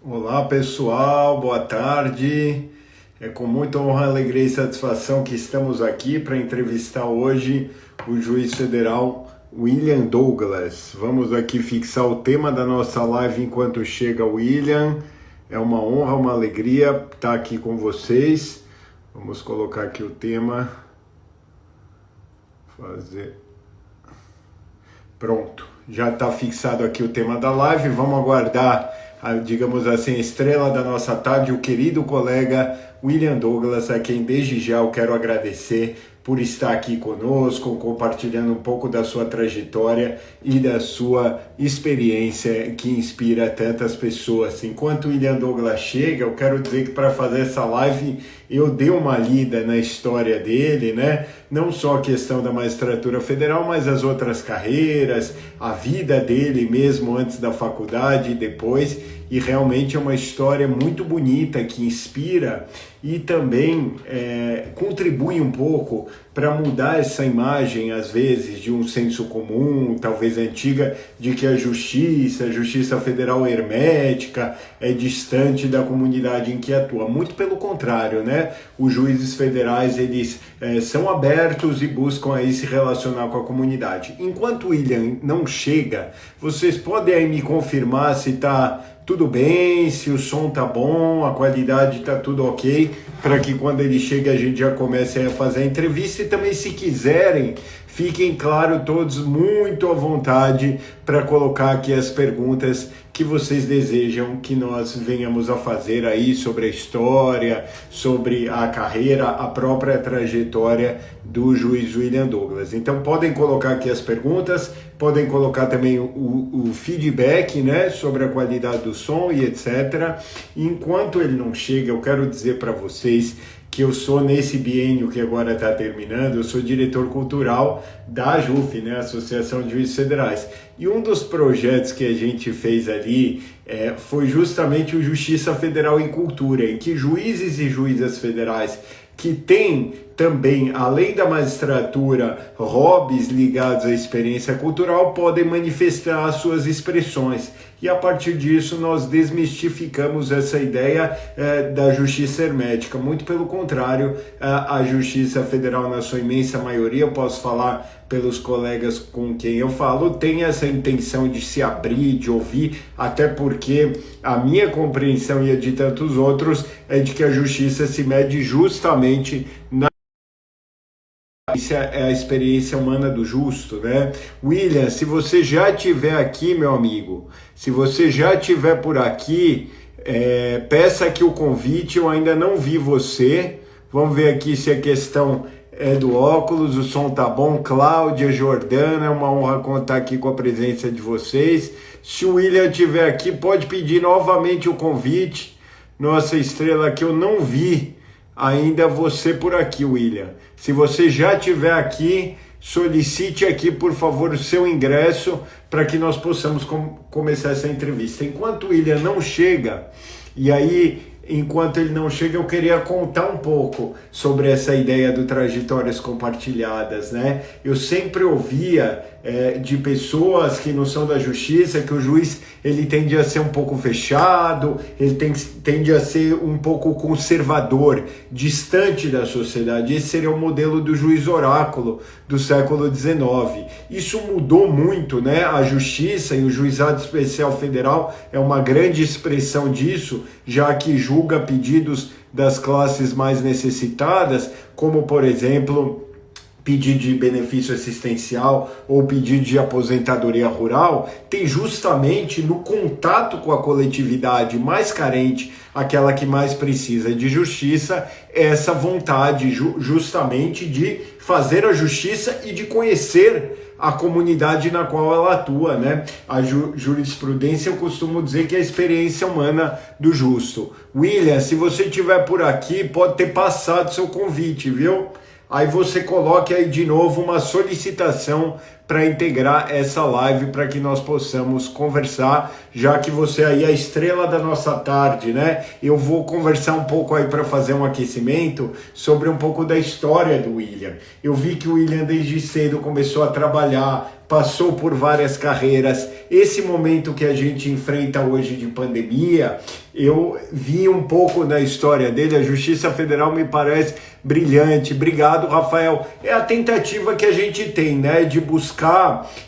Olá pessoal, boa tarde. É com muita honra, alegria e satisfação que estamos aqui para entrevistar hoje o juiz federal William Douglas. Vamos aqui fixar o tema da nossa live enquanto chega o William. É uma honra, uma alegria estar aqui com vocês. Vamos colocar aqui o tema. Pronto, já está fixado aqui o tema da live. Vamos aguardar digamos assim, a estrela da nossa tarde, o querido colega William Douglas, a quem desde já eu quero agradecer por estar aqui conosco, compartilhando um pouco da sua trajetória e da sua experiência que inspira tantas pessoas. Enquanto o William Douglas chega, eu quero dizer que para fazer essa live eu dei uma lida na história dele, né? Não só a questão da magistratura federal, mas as outras carreiras, a vida dele mesmo antes da faculdade e depois. E realmente é uma história muito bonita que inspira e também contribui um pouco para mudar essa imagem, às vezes, de um senso comum, talvez antiga, de que a Justiça Federal é hermética, é distante da comunidade em que atua. Muito pelo contrário, né? Os juízes federais, eles são abertos e buscam aí se relacionar com a comunidade. Enquanto o William não chega, vocês podem aí me confirmar se está tudo bem, se o som tá bom, a qualidade tá tudo ok, para que quando ele chega a gente já comece a fazer a entrevista. E também, se quiserem, fiquem, claro, todos muito à vontade para colocar aqui as perguntas que vocês desejam que nós venhamos a fazer aí sobre a história, sobre a carreira, a própria trajetória do juiz William Douglas. Então podem colocar aqui as perguntas, podem colocar também o feedback, né, sobre a qualidade do som e etc. Enquanto ele não chega, eu quero dizer para vocês que eu sou, nesse biênio que agora está terminando, eu sou diretor cultural da AJUF, né, Associação de Juízes Federais. E um dos projetos que a gente fez ali foi justamente o Justiça Federal em Cultura, em que juízes e juízas federais que têm também, além da magistratura, hobbies ligados à experiência cultural, podem manifestar as suas expressões. E a partir disso nós desmistificamos essa ideia da justiça hermética. Muito pelo contrário, a Justiça Federal, na sua imensa maioria, eu posso falar pelos colegas com quem eu falo, tem essa intenção de se abrir, de ouvir, até porque a minha compreensão e a de tantos outros é de que a justiça se mede justamente na isso é a experiência humana do justo, né? William, se você já estiver aqui, meu amigo, se você já estiver por aqui, peça aqui o convite, eu ainda não vi você. Vamos ver aqui se a questão é do óculos, o som tá bom. Cláudia, Jordana, é uma honra contar aqui com a presença de vocês. Se o William estiver aqui, pode pedir novamente o convite. Nossa estrela que eu não vi ainda você por aqui, William. Se você já estiver aqui, solicite aqui, por favor, o seu ingresso para que nós possamos começar essa entrevista. Enquanto o William não chega, e aí, enquanto ele não chega, eu queria contar um pouco sobre essa ideia do Trajetórias Compartilhadas, né? Eu sempre ouvia de pessoas que não são da justiça que o juiz ele tende a ser um pouco fechado, ele tende a ser um pouco conservador, distante da sociedade. Esse seria o modelo do juiz oráculo do século XIX. Isso mudou muito, né? A justiça e o juizado especial federal é uma grande expressão disso, já que julga pedidos das classes mais necessitadas, como, por exemplo, pedido de benefício assistencial ou pedido de aposentadoria rural, tem justamente no contato com a coletividade mais carente, aquela que mais precisa de justiça, essa vontade justamente de fazer a justiça e de conhecer a comunidade na qual ela atua, né? A jurisprudência, eu costumo dizer que é a experiência humana do justo. William, se você estiver por aqui, pode ter passado seu convite, viu? aí você coloque aí de novo uma solicitação para integrar essa live para que nós possamos conversar, já que você aí é a estrela da nossa tarde, né? Eu vou conversar um pouco aí para fazer um aquecimento sobre um pouco da história do William. Eu vi que o William desde cedo começou a trabalhar, passou por várias carreiras. Esse momento que a gente enfrenta hoje de pandemia, eu vi um pouco da história dele. A Justiça Federal me parece brilhante. Obrigado, Rafael. É a tentativa que a gente tem, né, de buscar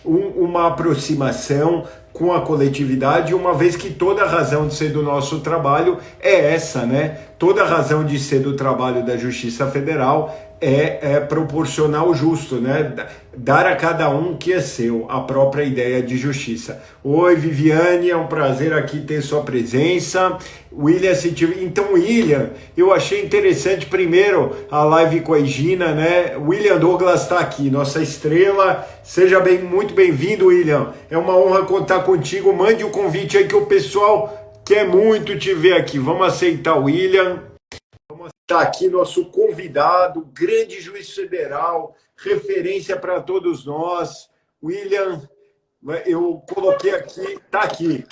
uma aproximação com a coletividade, uma vez que toda a razão de ser do nosso trabalho é essa, né? Toda a razão de ser do trabalho da Justiça Federal é proporcionar o justo, né? Dar a cada um o que é seu, a própria ideia de justiça. Oi, Viviane, é um prazer aqui ter sua presença. William, então, William, eu achei interessante primeiro a live com a Egina, né? William Douglas está aqui, nossa estrela. Seja muito bem-vindo, William. É uma honra contar contigo. Mande o convite aí que o pessoal quer muito te ver aqui. Vamos aceitar o William. Está aqui nosso convidado, grande juiz federal, referência para todos nós. William, eu coloquei aqui, está aqui.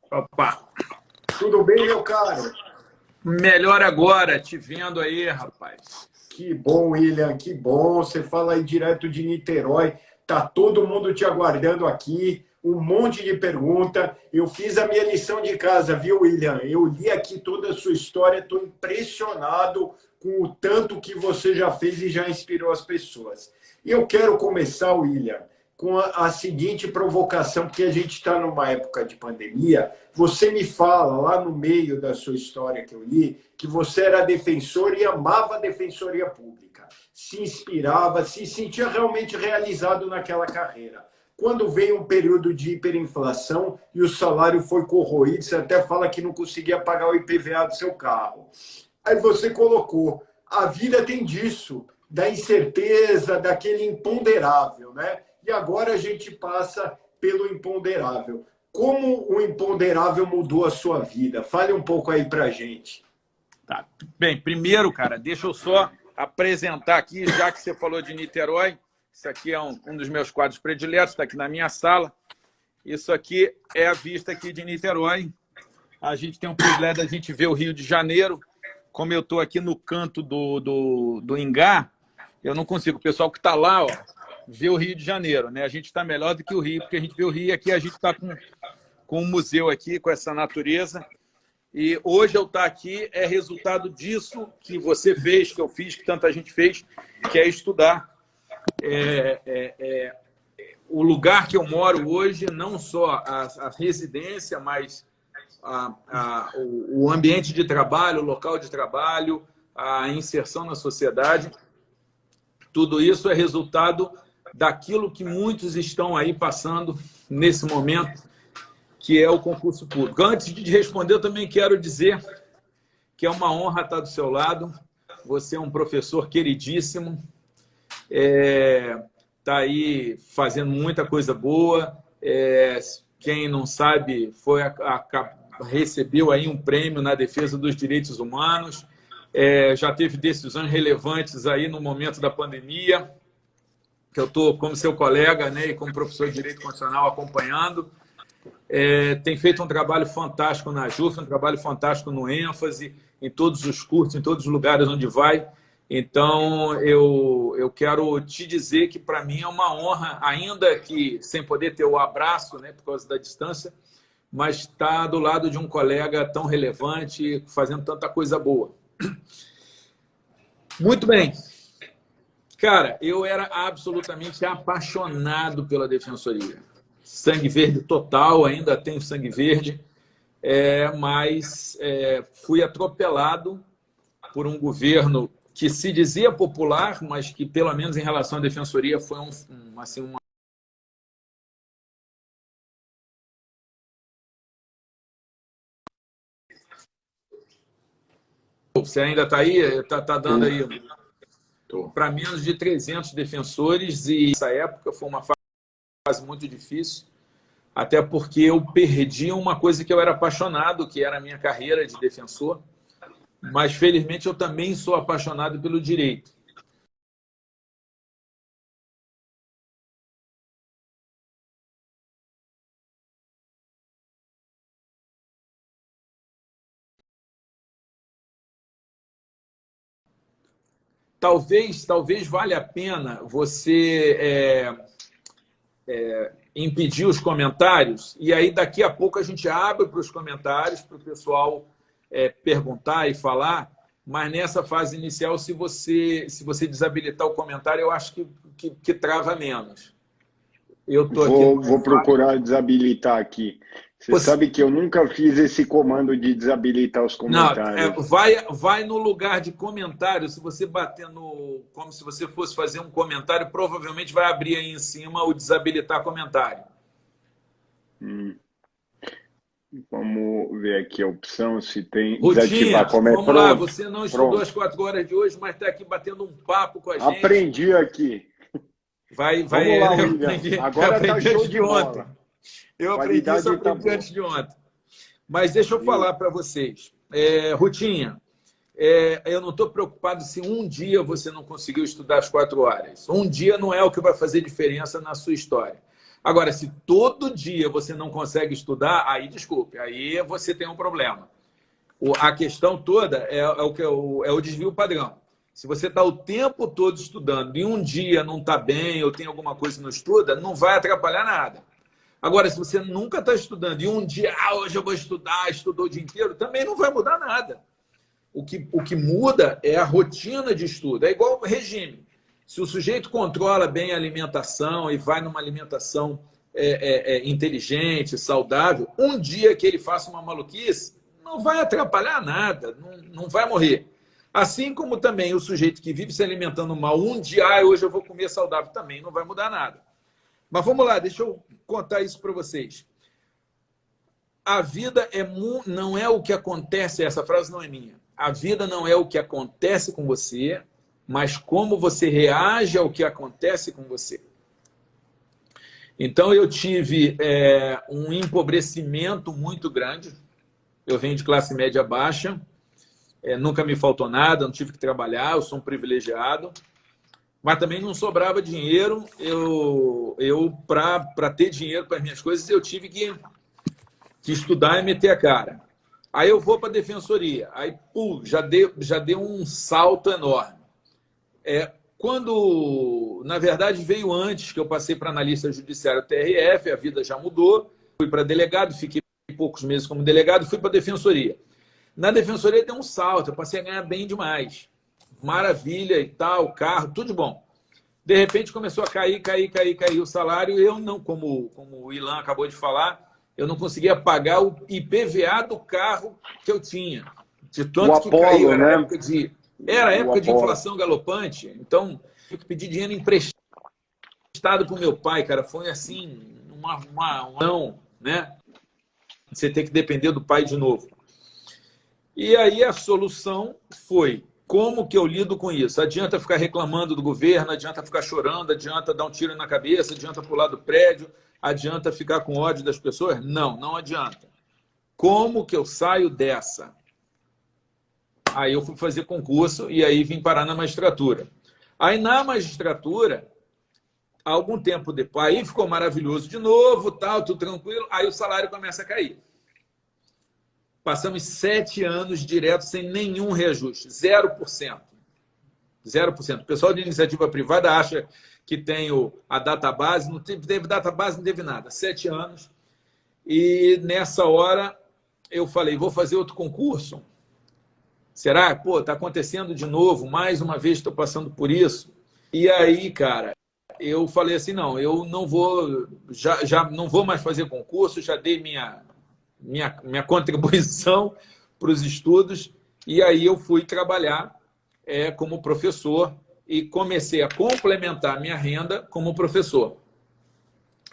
Opa! Tudo bem, meu caro? Melhor agora, te vendo aí, rapaz. Que bom, William, que bom. Você fala aí direto de Niterói. Tá todo mundo te aguardando aqui. Um monte de pergunta. Eu fiz a minha lição de casa, viu, William? Eu li aqui toda a sua história, estou impressionado com o tanto que você já fez e já inspirou as pessoas. E eu quero começar, William, com a seguinte provocação, porque a gente está numa época de pandemia. Você me fala, lá no meio da sua história que eu li, que você era defensor e amava a defensoria pública. Se inspirava, se sentia realmente realizado naquela carreira. Quando veio um período de hiperinflação e o salário foi corroído, você até fala que não conseguia pagar o IPVA do seu carro. Aí você colocou, a vida tem disso, da incerteza, daquele imponderável, né? E agora a gente passa pelo imponderável. Como o imponderável mudou a sua vida? Fale um pouco aí pra gente. Tá. Bem, primeiro, cara, deixa eu só apresentar aqui, já que você falou de Niterói. Isso aqui é um dos meus quadros prediletos, está aqui na minha sala. Isso aqui é a vista aqui de Niterói. A gente tem o privilégio da gente ver o Rio de Janeiro. Como eu estou aqui no canto do Ingá, eu não consigo. O pessoal que está lá, ó, vê o Rio de Janeiro, né? A gente está melhor do que o Rio, porque a gente vê o Rio e aqui a gente está com um museu aqui, com essa natureza. E hoje eu estar aqui é resultado disso que você fez, que eu fiz, que tanta gente fez, que é estudar. O lugar que eu moro hoje, não só a residência, mas o ambiente de trabalho, o local de trabalho, a inserção na sociedade, tudo isso é resultado daquilo que muitos estão aí passando nesse momento, que é o concurso público. Antes de responder, eu também quero dizer que é uma honra estar do seu lado. Você é um professor queridíssimo, está aí fazendo muita coisa boa. Quem não sabe, recebeu aí um prêmio na defesa dos direitos humanos. Já teve decisões relevantes aí no momento da pandemia, que eu estou como seu colega, né, e como professor de Direito Constitucional acompanhando. Tem feito um trabalho fantástico na JUF, um trabalho fantástico no ênfase, em todos os cursos, em todos os lugares onde vai. Então, eu quero te dizer que, para mim, é uma honra, ainda que sem poder ter o abraço, né, por causa da distância, mas estar do lado de um colega tão relevante, fazendo tanta coisa boa. Muito bem. Cara, eu era absolutamente apaixonado pela defensoria. Sangue verde total, ainda tenho sangue verde, mas fui atropelado por um governo que se dizia popular, mas que, pelo menos em relação à defensoria, foi uma... Você ainda está aí? Está dando aí para menos de 300 defensores, e nessa época foi uma fase muito difícil, até porque eu perdi uma coisa que eu era apaixonado, que era a minha carreira de defensor, mas felizmente eu também sou apaixonado pelo direito. talvez valha a pena você impedir os comentários, e aí daqui a pouco a gente abre para os comentários, para o pessoal perguntar e falar, mas nessa fase inicial, se você desabilitar o comentário, eu acho que trava menos. Eu tô aqui vou procurar desabilitar aqui. Você sabe que eu nunca fiz esse comando de desabilitar os comentários. Não, vai no lugar de comentário. Se você bater como se você fosse fazer um comentário, provavelmente vai abrir aí em cima o desabilitar comentário. Vamos ver aqui a opção, se tem Rutinha, desativar comentário. Vamos lá, você não estudou as 4 horas de hoje, mas está aqui batendo um papo com a gente. Aprendi aqui. Vamos lá, William. Agora está show de bola. Eu aprendi antes de ontem. Mas deixa eu falar para vocês. Rutinha, eu não estou preocupado se um dia você não conseguiu estudar as 4 horas. Um dia não é o que vai fazer diferença na sua história. Agora, se todo dia você não consegue estudar, aí desculpe, aí você tem um problema. A questão toda é o desvio padrão. Se você está o tempo todo estudando e um dia não está bem ou tem alguma coisa que não estuda, não vai atrapalhar nada. Agora, se você nunca está estudando e um dia, hoje eu vou estudar, estudou o dia inteiro, também não vai mudar nada. O que muda é a rotina de estudo. É igual o regime. Se o sujeito controla bem a alimentação e vai numa alimentação inteligente, saudável, um dia que ele faça uma maluquice, não vai atrapalhar nada, não vai morrer. Assim como também o sujeito que vive se alimentando mal, um dia, hoje eu vou comer saudável, também não vai mudar nada. Mas vamos lá, deixa eu contar isso para vocês. A vida não é o que acontece, essa frase não é minha. A vida não é o que acontece com você, mas como você reage ao que acontece com você. Então, eu tive um empobrecimento muito grande. Eu venho de classe média baixa, nunca me faltou nada, não tive que trabalhar, eu sou um privilegiado. Mas também não sobrava dinheiro. Para ter dinheiro para as minhas coisas, eu tive que estudar e meter a cara. Aí eu vou para a defensoria. Aí, já deu um salto enorme. Quando, na verdade, veio antes que eu passei para analista judiciário TRF, a vida já mudou. Fui para delegado, fiquei poucos meses como delegado, fui para a defensoria. Na defensoria deu um salto, eu passei a ganhar bem demais. Maravilha e tal, carro, tudo de bom. De repente começou a cair o salário. Eu não, como o Ilan acabou de falar, eu não conseguia pagar o IPVA do carro que eu tinha. De tanto que caiu, era época de inflação galopante, então eu pedi dinheiro emprestado para o meu pai, cara. Foi assim, não, né? Você tem que depender do pai de novo. E aí a solução foi: como que eu lido com isso? Adianta ficar reclamando do governo, adianta ficar chorando, adianta dar um tiro na cabeça, adianta pular do prédio, adianta ficar com ódio das pessoas? Não, não adianta. Como que eu saio dessa? Aí eu fui fazer concurso e aí vim parar na magistratura. Aí na magistratura, algum tempo depois, aí ficou maravilhoso de novo, tudo tranquilo, aí o salário começa a cair. Passamos 7 anos direto sem nenhum reajuste, 0%. 0%. O pessoal de iniciativa privada acha que tem a database, não teve database, não teve nada. 7 anos. E nessa hora eu falei, vou fazer outro concurso. Será? Está acontecendo de novo, mais uma vez estou passando por isso. E aí, cara, eu falei assim, não, eu não vou, já não vou mais fazer concurso, já dei minha contribuição para os estudos, e aí eu fui trabalhar como professor e comecei a complementar minha renda como professor.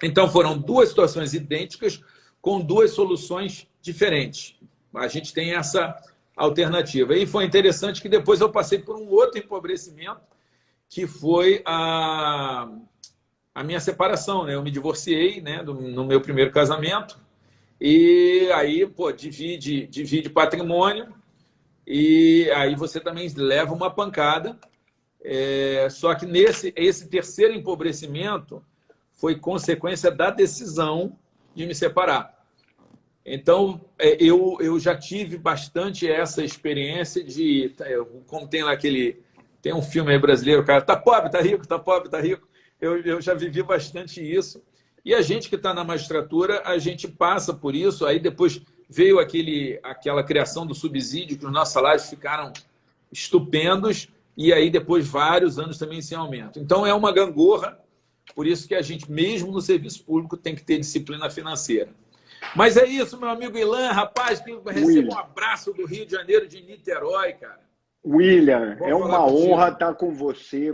Então, foram 2 situações idênticas com 2 soluções diferentes. A gente tem essa alternativa. E foi interessante que depois eu passei por um outro empobrecimento, que foi a minha separação, né? Eu me divorciei, né, no meu primeiro casamento, e aí, divide patrimônio, e aí você também leva uma pancada. Só que esse terceiro empobrecimento foi consequência da decisão de me separar. Então, eu já tive bastante essa experiência de, como tem lá Tem um filme aí brasileiro, o cara tá pobre, tá rico, tá pobre, tá rico. Eu já vivi bastante isso. E a gente que está na magistratura, a gente passa por isso. Aí depois veio aquela criação do subsídio, que os nossos salários ficaram estupendos, e aí depois vários anos também sem aumento. Então é uma gangorra, por isso que a gente, mesmo no serviço público, tem que ter disciplina financeira. Mas é isso, meu amigo Ilan, rapaz, que receba um abraço do Rio de Janeiro, de Niterói, cara. William, é uma honra estar com você.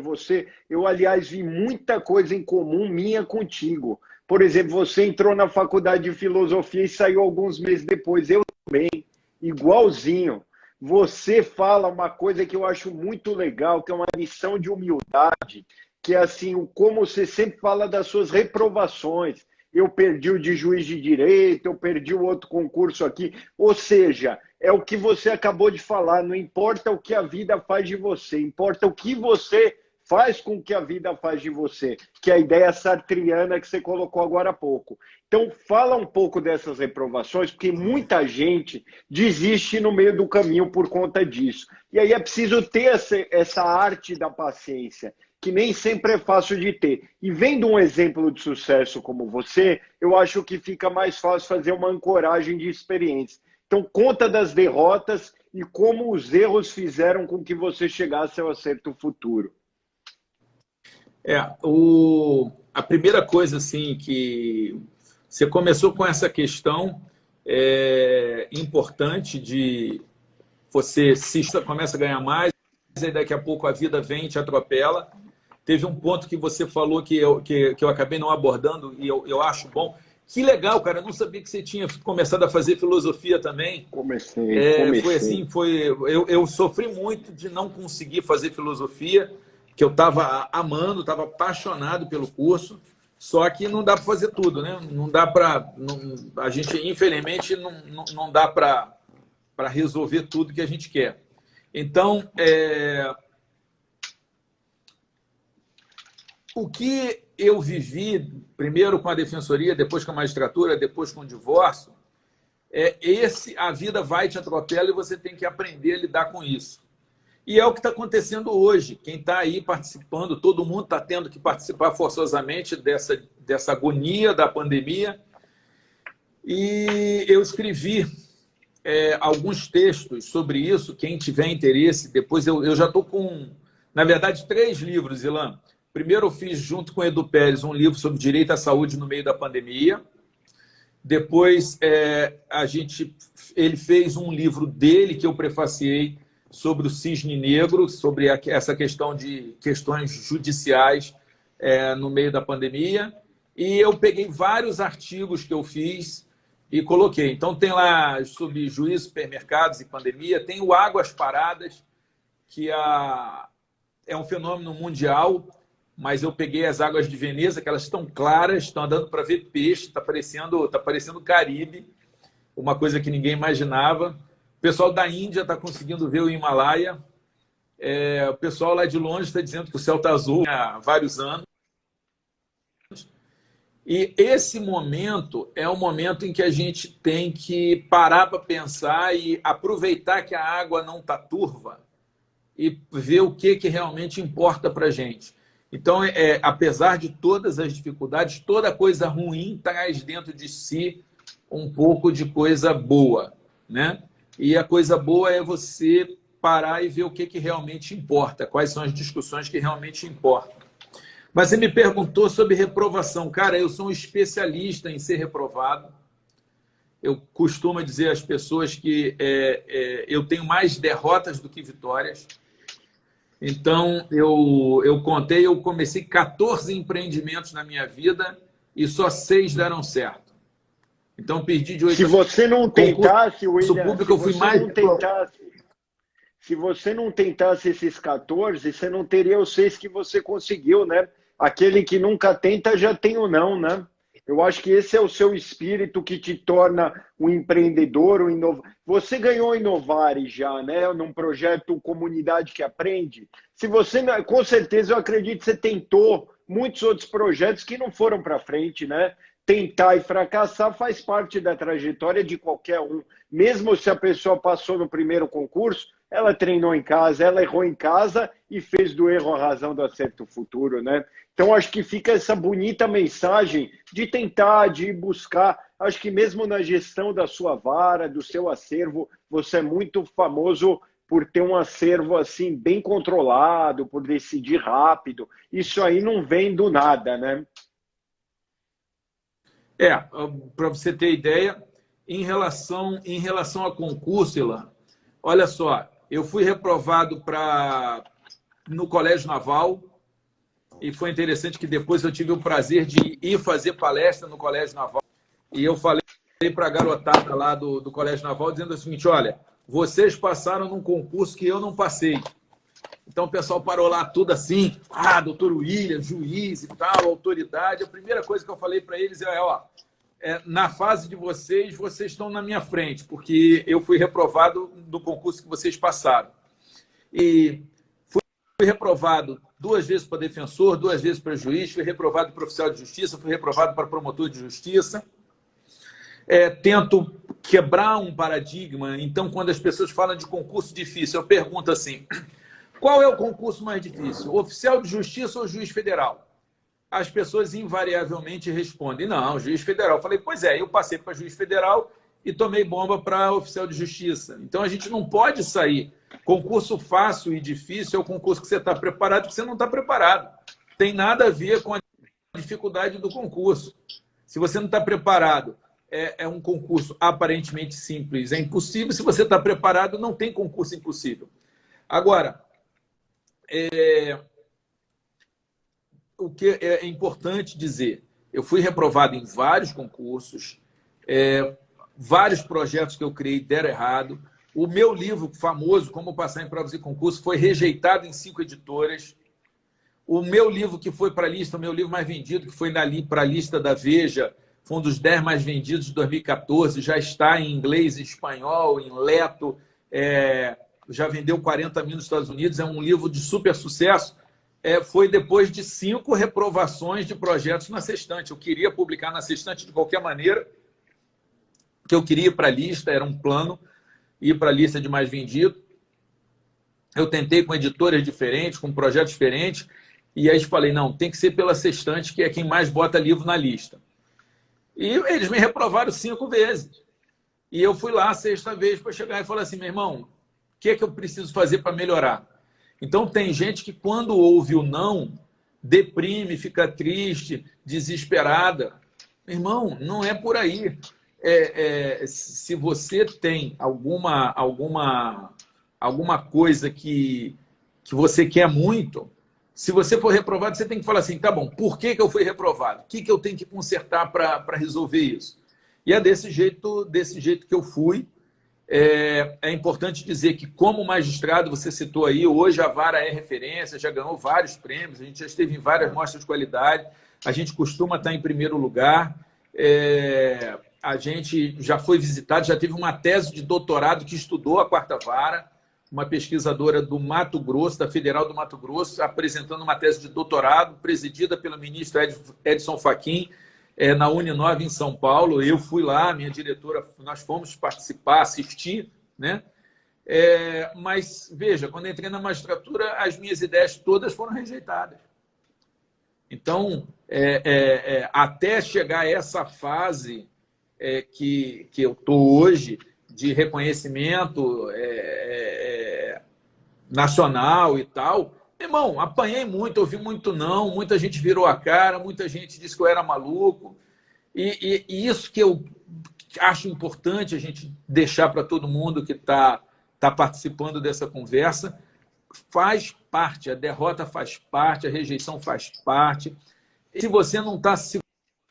Eu, aliás, vi muita coisa em comum minha contigo. Por exemplo, você entrou na faculdade de filosofia e saiu alguns meses depois. Eu também, igualzinho. Você fala uma coisa que eu acho muito legal, que é uma lição de humildade, que é assim, como você sempre fala das suas reprovações. Eu perdi o de juiz de direito, eu perdi o outro concurso aqui. Ou seja, é o que você acabou de falar, não importa o que a vida faz de você, importa o que você faz com o que a vida faz de você, que é a ideia sartriana que você colocou agora há pouco. Então, fala um pouco dessas reprovações, porque muita gente desiste no meio do caminho por conta disso. E aí é preciso ter essa arte da paciência, que nem sempre é fácil de ter. E vendo um exemplo de sucesso como você, eu acho que fica mais fácil fazer uma ancoragem de experiência. Então, conta das derrotas e como os erros fizeram com que você chegasse ao acerto futuro. A primeira coisa, assim, que você começou com essa questão importante de você começa a ganhar mais, e daqui a pouco a vida vem e te atropela. Teve um ponto que você falou que eu acabei não abordando e eu acho bom. Que legal, cara. Eu não sabia que você tinha começado a fazer filosofia também. Comecei. Foi assim, eu sofri muito de não conseguir fazer filosofia, que eu estava amando, estava apaixonado pelo curso, só que não dá para fazer tudo, né? Não dá para... A gente, infelizmente, não dá para resolver tudo que a gente quer. Então, o que eu vivi, primeiro com a defensoria, depois com a magistratura, depois com o divórcio, a vida vai te atropela e você tem que aprender a lidar com isso. E é o que está acontecendo hoje. Quem está aí participando, todo mundo está tendo que participar forçosamente dessa agonia da pandemia. E eu escrevi alguns textos sobre isso. Quem tiver interesse, depois eu já estou com, na verdade, 3 livros, Ilan. Primeiro eu fiz, junto com o Edu Pérez, um livro sobre direito à saúde no meio da pandemia. Depois ele fez um livro dele que eu prefaciei sobre o cisne negro, sobre essa questão de questões judiciais no meio da pandemia. E eu peguei vários artigos que eu fiz e coloquei. Então, tem lá sobre juízo, supermercados e pandemia. Tem o Águas Paradas, que é um fenômeno mundial, mas eu peguei as águas de Veneza, que elas estão claras, estão dando para ver peixe, está parecendo Caribe, uma coisa que ninguém imaginava. O pessoal da Índia está conseguindo ver o Himalaia. O pessoal lá de longe está dizendo que o céu está azul há vários anos. E esse momento é um momento em que a gente tem que parar para pensar e aproveitar que a água não está turva e ver o que realmente importa para a gente. Então, apesar de todas as dificuldades, toda coisa ruim traz dentro de si um pouco de coisa boa, né? E a coisa boa é você parar e ver o que realmente importa, quais são as discussões que realmente importam. Mas você me perguntou sobre reprovação. Cara, eu sou um especialista em ser reprovado. Eu costumo dizer às pessoas que eu tenho mais derrotas do que vitórias. Então, eu comecei 14 empreendimentos na minha vida e só 6 deram certo. Então, perdi de 8... Se você não tentasse, William, se você não tentasse esses 14, você não teria os 6 que você conseguiu, né? Aquele que nunca tenta já tem o não, né? Eu acho que esse é o seu espírito que te torna um empreendedor, um inovador. Você ganhou o Inovare já, né? Num projeto Comunidade que Aprende. Se você, com certeza, eu acredito que você tentou muitos outros projetos que não foram para frente, né? Tentar e fracassar faz parte da trajetória de qualquer um. Mesmo se a pessoa passou no primeiro concurso, ela treinou em casa, ela errou em casa e fez do erro a razão do acerto futuro, né? Então, acho que fica essa bonita mensagem de tentar, de buscar. Acho que mesmo na gestão da sua vara, do seu acervo, você é muito famoso por ter um acervo assim bem controlado, por decidir rápido. Isso aí não vem do nada, né? Para você ter ideia, em relação a concurso, Ilan, olha só, eu fui reprovado no Colégio Naval, e foi interessante que depois eu tive o prazer de ir fazer palestra no Colégio Naval, e eu falei para a garotada lá do Colégio Naval, dizendo o seguinte: olha, vocês passaram num concurso que eu não passei. Então o pessoal parou lá tudo assim, doutor William, juiz e tal, autoridade. A primeira coisa que eu falei para eles na fase de vocês estão na minha frente, porque eu fui reprovado do concurso que vocês passaram. E fui reprovado 2 vezes para defensor, 2 vezes para juiz, fui reprovado para oficial de justiça, fui reprovado para promotor de justiça. Tento quebrar um paradigma. Então, quando as pessoas falam de concurso difícil, eu pergunto assim: qual é o concurso mais difícil? Oficial de justiça ou juiz federal? As pessoas invariavelmente respondem: não, juiz federal. Eu falei: pois é, eu passei para juiz federal e tomei bomba para oficial de justiça. Então, a gente não pode sair. Concurso fácil e difícil é o concurso que você está preparado e que você não está preparado. Tem nada a ver com a dificuldade do concurso. Se você não está preparado, é um concurso aparentemente simples, é impossível. Se você está preparado, não tem concurso impossível. Agora, o que é importante dizer, eu fui reprovado em vários concursos, vários projetos que eu criei deram errado. O meu livro famoso, Como Passar em Provas e Concursos, foi rejeitado em 5 editoras. O meu livro que foi para a lista, o meu livro mais vendido, que foi para a lista da Veja, foi um dos 10 mais vendidos de 2014, já está em inglês, em espanhol, em leto, já vendeu 40 mil nos Estados Unidos, é um livro de super sucesso. Foi depois de 5 reprovações de projetos na Sextante. Eu queria publicar na Sextante de qualquer maneira, que eu queria ir para a lista, era um plano, ir para a lista de mais vendido. Eu tentei com editoras diferentes, com projetos diferentes, e aí falei: não, tem que ser pela Sextante, que é quem mais bota livro na lista. E eles me reprovaram 5 vezes. E eu fui lá a 6ª vez para chegar e falar assim: meu irmão, o que é que eu preciso fazer para melhorar? Então, tem gente que, quando ouve o não, deprime, fica triste, desesperada. Meu irmão, não é por aí. Se você tem alguma coisa que você quer muito, se você for reprovado, você tem que falar assim: tá bom, por que eu fui reprovado? O que eu tenho que consertar para resolver isso? E é desse jeito que eu fui. É importante dizer que, como magistrado, você citou aí, hoje a vara é referência, já ganhou vários prêmios, a gente já esteve em várias mostras de qualidade, a gente costuma estar em primeiro lugar, a gente já foi visitado, já teve uma tese de doutorado que estudou a 4ª Vara, uma pesquisadora do Mato Grosso, da Federal do Mato Grosso, apresentando uma tese de doutorado, presidida pelo ministro Edson Fachin, na Uninove, em São Paulo. Eu fui lá, minha diretora, nós fomos participar, assistir, né? Mas, veja, quando entrei na magistratura, as minhas ideias todas foram rejeitadas. Então, até chegar a essa fase que eu estou hoje, de reconhecimento nacional e tal, irmão, apanhei muito, ouvi muito não, muita gente virou a cara, muita gente disse que eu era maluco. E isso que eu acho importante a gente deixar para todo mundo que está participando dessa conversa: faz parte, a derrota faz parte, a rejeição faz parte. Se você não está se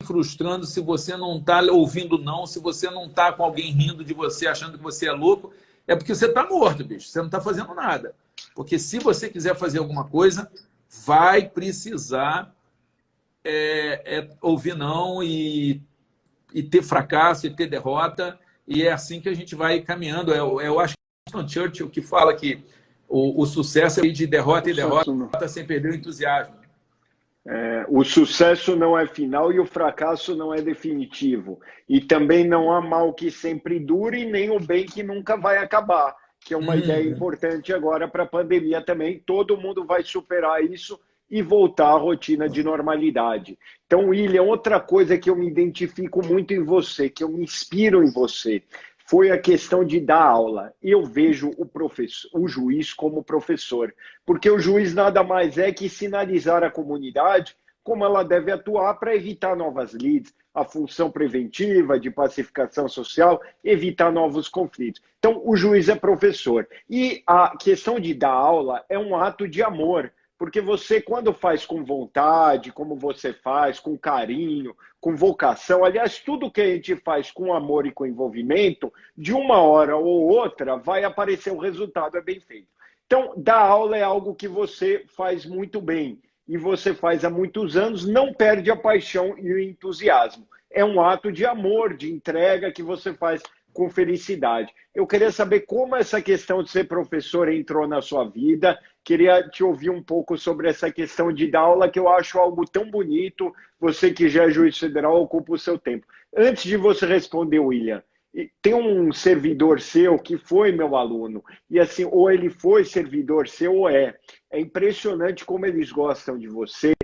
frustrando, se você não está ouvindo não, se você não está com alguém rindo de você, achando que você é louco, é porque você está morto, bicho, você não está fazendo nada. Porque se você quiser fazer alguma coisa, vai precisar ouvir não e ter fracasso, e ter derrota, e é assim que a gente vai caminhando. Eu acho que Winston Churchill que fala que o sucesso é de derrota em derrota, sem perder o entusiasmo. O sucesso não é final e o fracasso não é definitivo. E também não há mal que sempre dure, nem o bem que nunca vai acabar. que é uma ideia importante agora para a pandemia também. Todo mundo vai superar isso e voltar à rotina de normalidade. Então, William, outra coisa que eu me identifico muito em você, que eu me inspiro em você, foi a questão de dar aula. Eu vejo o juiz como professor, porque o juiz nada mais é que sinalizar à comunidade como ela deve atuar para evitar novas leads, a função preventiva de pacificação social, evitar novos conflitos. Então, o juiz é professor. E a questão de dar aula é um ato de amor, porque você, quando faz com vontade, como você faz, com carinho, com vocação, aliás, tudo que a gente faz com amor e com envolvimento, de uma hora ou outra, vai aparecer o resultado, é bem feito. Então, dar aula é algo que você faz muito bem, e você faz há muitos anos, não perde a paixão e o entusiasmo. É um ato de amor, de entrega que você faz com felicidade. Eu queria saber como essa questão de ser professor entrou na sua vida. Queria te ouvir um pouco sobre essa questão de dar aula, que eu acho algo tão bonito. Você que já é juiz federal, ocupa o seu tempo. Antes de você responder, William, tem um servidor seu que foi meu aluno, e assim, ou ele foi servidor seu ou é. É impressionante como eles gostam de você.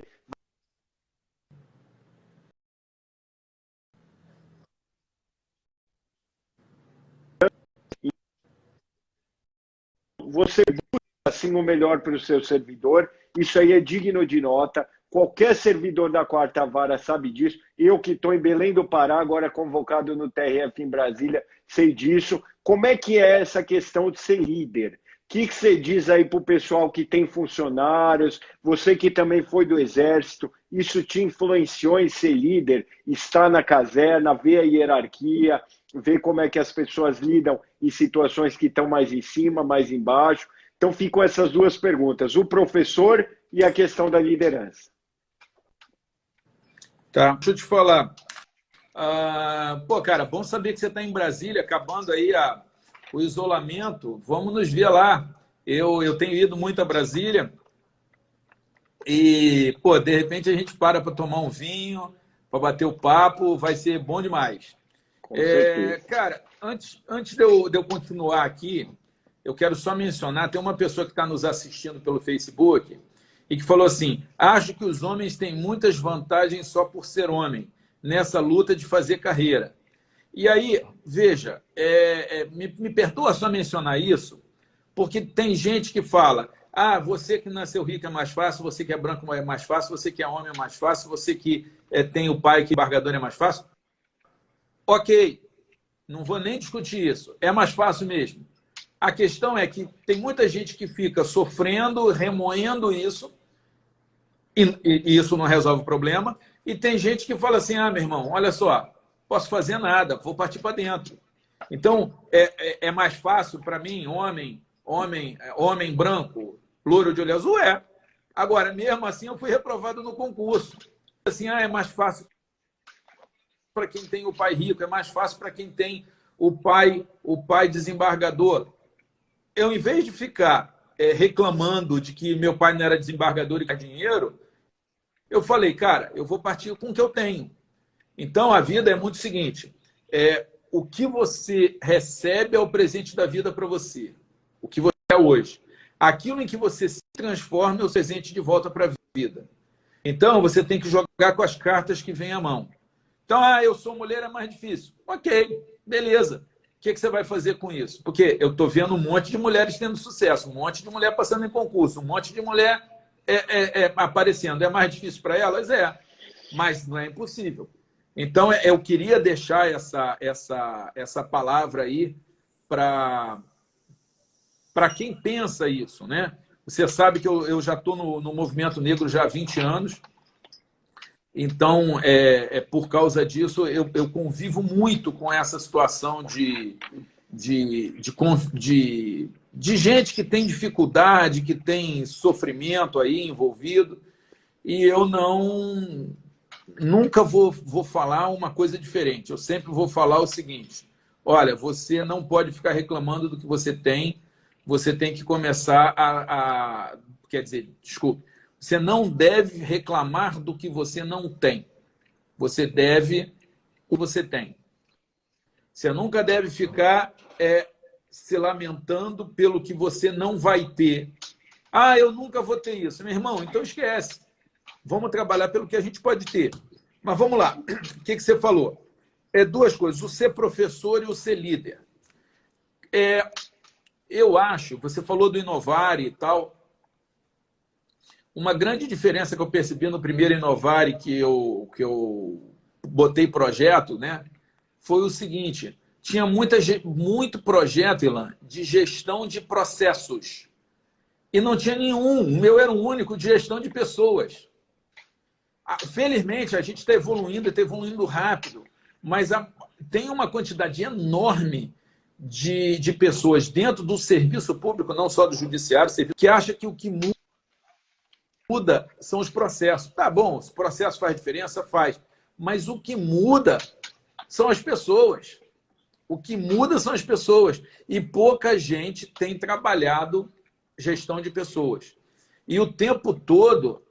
Você busca assim o melhor para o seu servidor, isso aí é digno de nota. Qualquer servidor da quarta vara sabe disso. Eu que estou em Belém do Pará, agora convocado no TRF em Brasília, sei disso. Como é que é essa questão de ser líder? O que você diz aí para o pessoal que tem funcionários, você que também foi do Exército, isso te influenciou em ser líder, estar na caserna, ver a hierarquia, ver como é que as pessoas lidam em situações que estão mais em cima, mais embaixo. Então ficam essas duas perguntas, o professor e a questão da liderança. Tá, deixa eu te falar. Pô, cara, bom saber que você está em Brasília, acabando aí o isolamento. Vamos nos ver lá. Eu tenho ido muito a Brasília e, pô, de repente a gente para tomar um vinho, para bater o papo, vai ser bom demais. Cara, antes de eu continuar aqui, eu quero só mencionar, tem uma pessoa que está nos assistindo pelo Facebook e que falou assim, acho que os homens têm muitas vantagens só por ser homem, nessa luta de fazer carreira. E aí, veja, me perdoa só mencionar isso, porque tem gente que fala, você que nasceu rico é mais fácil, você que é branco é mais fácil, você que é homem é mais fácil, você que tem o pai que é embargador é mais fácil. Ok, não vou nem discutir isso, é mais fácil mesmo. A questão é que tem muita gente que fica sofrendo, remoendo isso, e isso não resolve o problema, e tem gente que fala assim, meu irmão, olha só, posso fazer nada, vou partir para dentro. Então, é mais fácil para mim, homem branco, louro de olho azul, é. Agora, mesmo assim, eu fui reprovado no concurso. Assim, é mais fácil para quem tem o pai rico, é mais fácil para quem tem o pai desembargador. Eu, em vez de ficar reclamando de que meu pai não era desembargador e quer dinheiro, eu falei, cara, eu vou partir com o que eu tenho. Então, a vida é muito o seguinte, o que você recebe é o presente da vida para você, o que você é hoje. Aquilo em que você se transforma é o presente de volta para a vida. Então, você tem que jogar com as cartas que vem à mão. Então, eu sou mulher, é mais difícil. Ok, beleza. O que você vai fazer com isso? Porque eu estou vendo um monte de mulheres tendo sucesso, um monte de mulher passando em concurso, um monte de mulher aparecendo. É mais difícil para elas? Mas não é impossível. Então, eu queria deixar essa palavra aí para quem pensa isso, né? Você sabe que eu já estou no movimento negro já há 20 anos, então, por causa disso, eu convivo muito com essa situação de gente que tem dificuldade, que tem sofrimento aí envolvido, e eu nunca vou falar uma coisa diferente. Eu sempre vou falar o seguinte, olha, você não pode ficar reclamando do que você tem que começar quer dizer, desculpe, você não deve reclamar do que você não tem. Você deve o que você tem. Você nunca deve ficar se lamentando pelo que você não vai ter. Ah, eu nunca vou ter isso. Meu irmão, então esquece. Vamos trabalhar pelo que a gente pode ter. Mas vamos lá. O que você falou? Duas coisas, o ser professor e o ser líder. Eu acho, você falou do Inovare e tal, uma grande diferença que eu percebi no primeiro Inovare que eu botei projeto, né, foi o seguinte, tinha muito projeto, Ilan, de gestão de processos. E não tinha nenhum, o meu era o único de gestão de pessoas. Felizmente, a gente está evoluindo rápido, mas tem uma quantidade enorme de pessoas dentro do serviço público, não só do judiciário, que acha que o que muda são os processos. Tá bom, os processos faz diferença? Faz. Mas o que muda são as pessoas. O que muda são as pessoas. E pouca gente tem trabalhado gestão de pessoas. E o tempo todo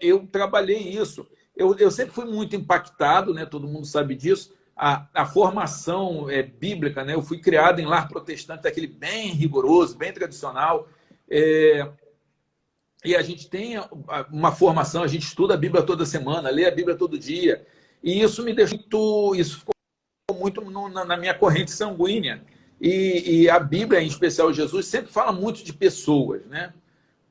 eu trabalhei isso. Eu sempre fui muito impactado, né? Todo mundo sabe disso. A formação bíblica, né? Eu fui criado em lar protestante, daquele bem rigoroso, bem tradicional. E a gente tem uma formação, a gente estuda a Bíblia toda semana, lê a Bíblia todo dia. E isso me deixou isso ficou muito na minha corrente sanguínea. E a Bíblia, em especial Jesus, sempre fala muito de pessoas, né?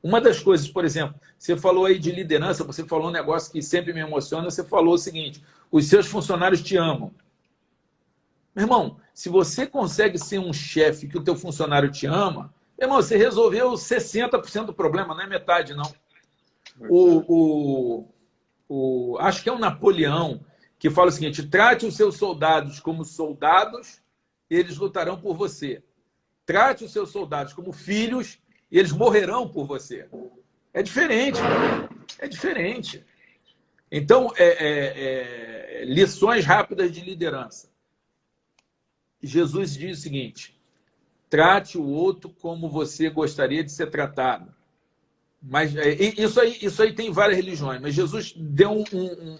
Uma das coisas, por exemplo, você falou aí de liderança, você falou um negócio que sempre me emociona, você falou o seguinte, os seus funcionários te amam. Meu irmão, se você consegue ser um chefe que o teu funcionário te ama, meu irmão, você resolveu 60% do problema, não é metade, não. Acho que é o Napoleão que fala o seguinte, trate os seus soldados como soldados, eles lutarão por você. Trate os seus soldados como filhos, e eles morrerão por você. É diferente, cara. É diferente. Então, lições rápidas de liderança. Jesus diz o seguinte, trate o outro como você gostaria de ser tratado. Mas isso aí tem várias religiões, mas Jesus deu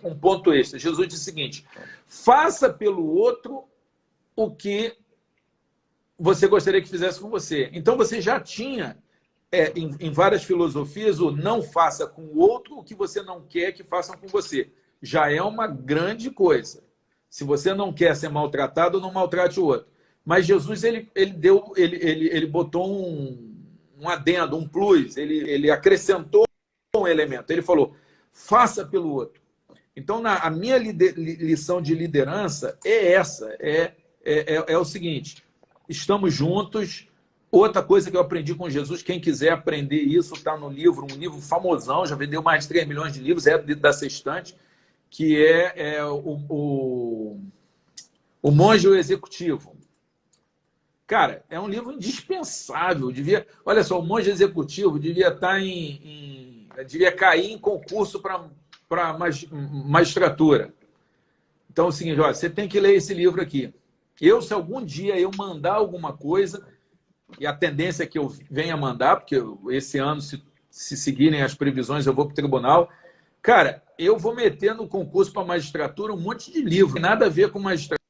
um ponto extra. Jesus disse o seguinte, faça pelo outro o que você gostaria que fizesse com você. Então, você já tinha, em várias filosofias, o não faça com o outro o que você não quer que façam com você. Já é uma grande coisa. Se você não quer ser maltratado, não maltrate o outro. Mas Jesus, ele botou um adendo, um plus, ele acrescentou um elemento. Ele falou, faça pelo outro. Então, a minha lição de liderança é essa, é o seguinte, estamos juntos. Outra coisa que eu aprendi com Jesus, quem quiser aprender isso, está no livro, um livro famosão, já vendeu mais de 3 milhões de livros, da Sextante, que o Monge e o Executivo. Cara, é um livro indispensável. Olha só, o Monge Executivo devia estar devia cair em concurso para magistratura. Então é o seguinte, olha, você tem que ler esse livro aqui. Se algum dia eu mandar alguma coisa, e a tendência é que eu venha mandar, porque esse ano, se seguirem as previsões, eu vou para o tribunal. Cara, eu vou meter no concurso para magistratura um monte de livro. Não tem nada a ver com magistratura.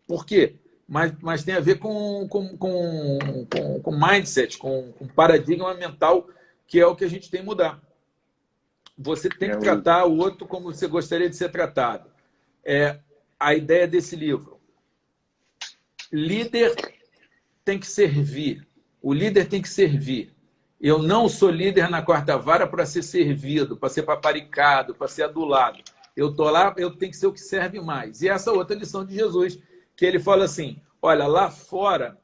Por quê? Mas tem a ver com mindset, com paradigma mental, que é o que a gente tem que mudar. Você tem que tratar o outro como você gostaria de ser tratado. A ideia desse livro. Líder tem que servir. O líder tem que servir. Eu não sou líder na quarta vara para ser servido, para ser paparicado, para ser adulado. Eu estou lá, eu tenho que ser o que serve mais. E essa outra lição de Jesus, que ele fala assim, olha, lá fora,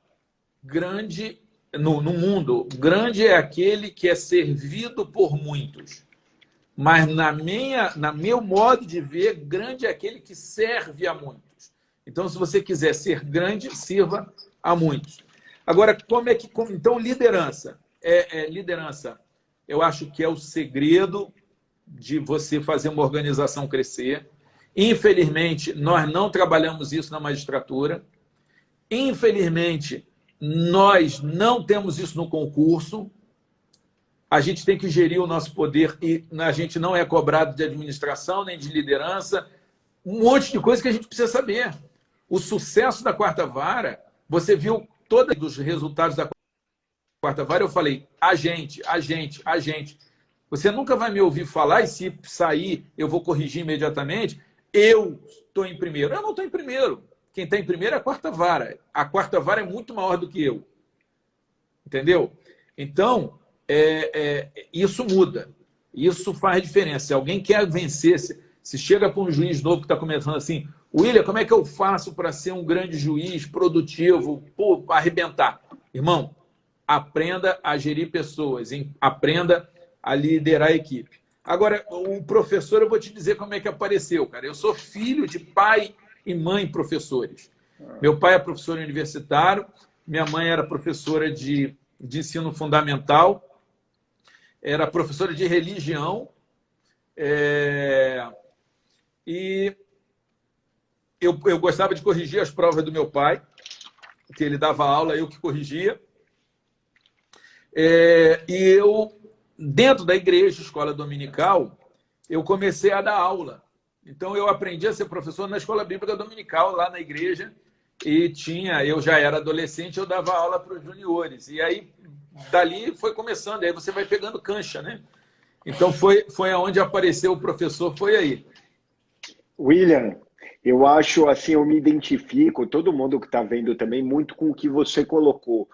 grande, no mundo, grande é aquele que é servido por muitos. Mas na meu modo de ver, grande é aquele que serve a muitos. Então, se você quiser ser grande, sirva a muitos. Agora, então, liderança. Liderança, eu acho que é o segredo de você fazer uma organização crescer. Infelizmente, nós não trabalhamos isso na magistratura. Infelizmente, nós não temos isso no concurso. A gente tem que gerir o nosso poder e a gente não é cobrado de administração nem de liderança. Um monte de coisa que a gente precisa saber. O sucesso da quarta vara Você viu todos os resultados da quarta vara, eu falei, a gente. Você nunca vai me ouvir falar, e se sair, eu vou corrigir imediatamente. Eu estou em primeiro. Eu não estou em primeiro. Quem está em primeiro é a quarta vara. A quarta vara é muito maior do que eu. Entendeu? Então, isso muda. Isso faz diferença. Se alguém quer vencer, se chega para um juiz novo que está começando assim, William, como é que eu faço para ser um grande juiz, produtivo, arrebentar? Irmão, aprenda a gerir pessoas, hein? Aprenda a liderar a equipe. Agora, o professor, eu vou te dizer como é que apareceu, cara. Eu sou filho de pai e mãe professores. Meu pai é professor universitário, minha mãe era professora de ensino fundamental, era professora de religião, e eu gostava de corrigir as provas do meu pai, que ele dava aula, eu que corrigia. E eu, dentro da igreja, escola dominical, eu comecei a dar aula. Então, eu aprendi a ser professor na escola bíblica dominical, lá na igreja, e eu já era adolescente, eu dava aula para os juniores. E aí, dali foi começando, aí você vai pegando cancha, né? Então, foi aonde apareceu o professor, foi aí. William, eu acho assim, eu me identifico, todo mundo que está vendo também, muito com o que você colocou.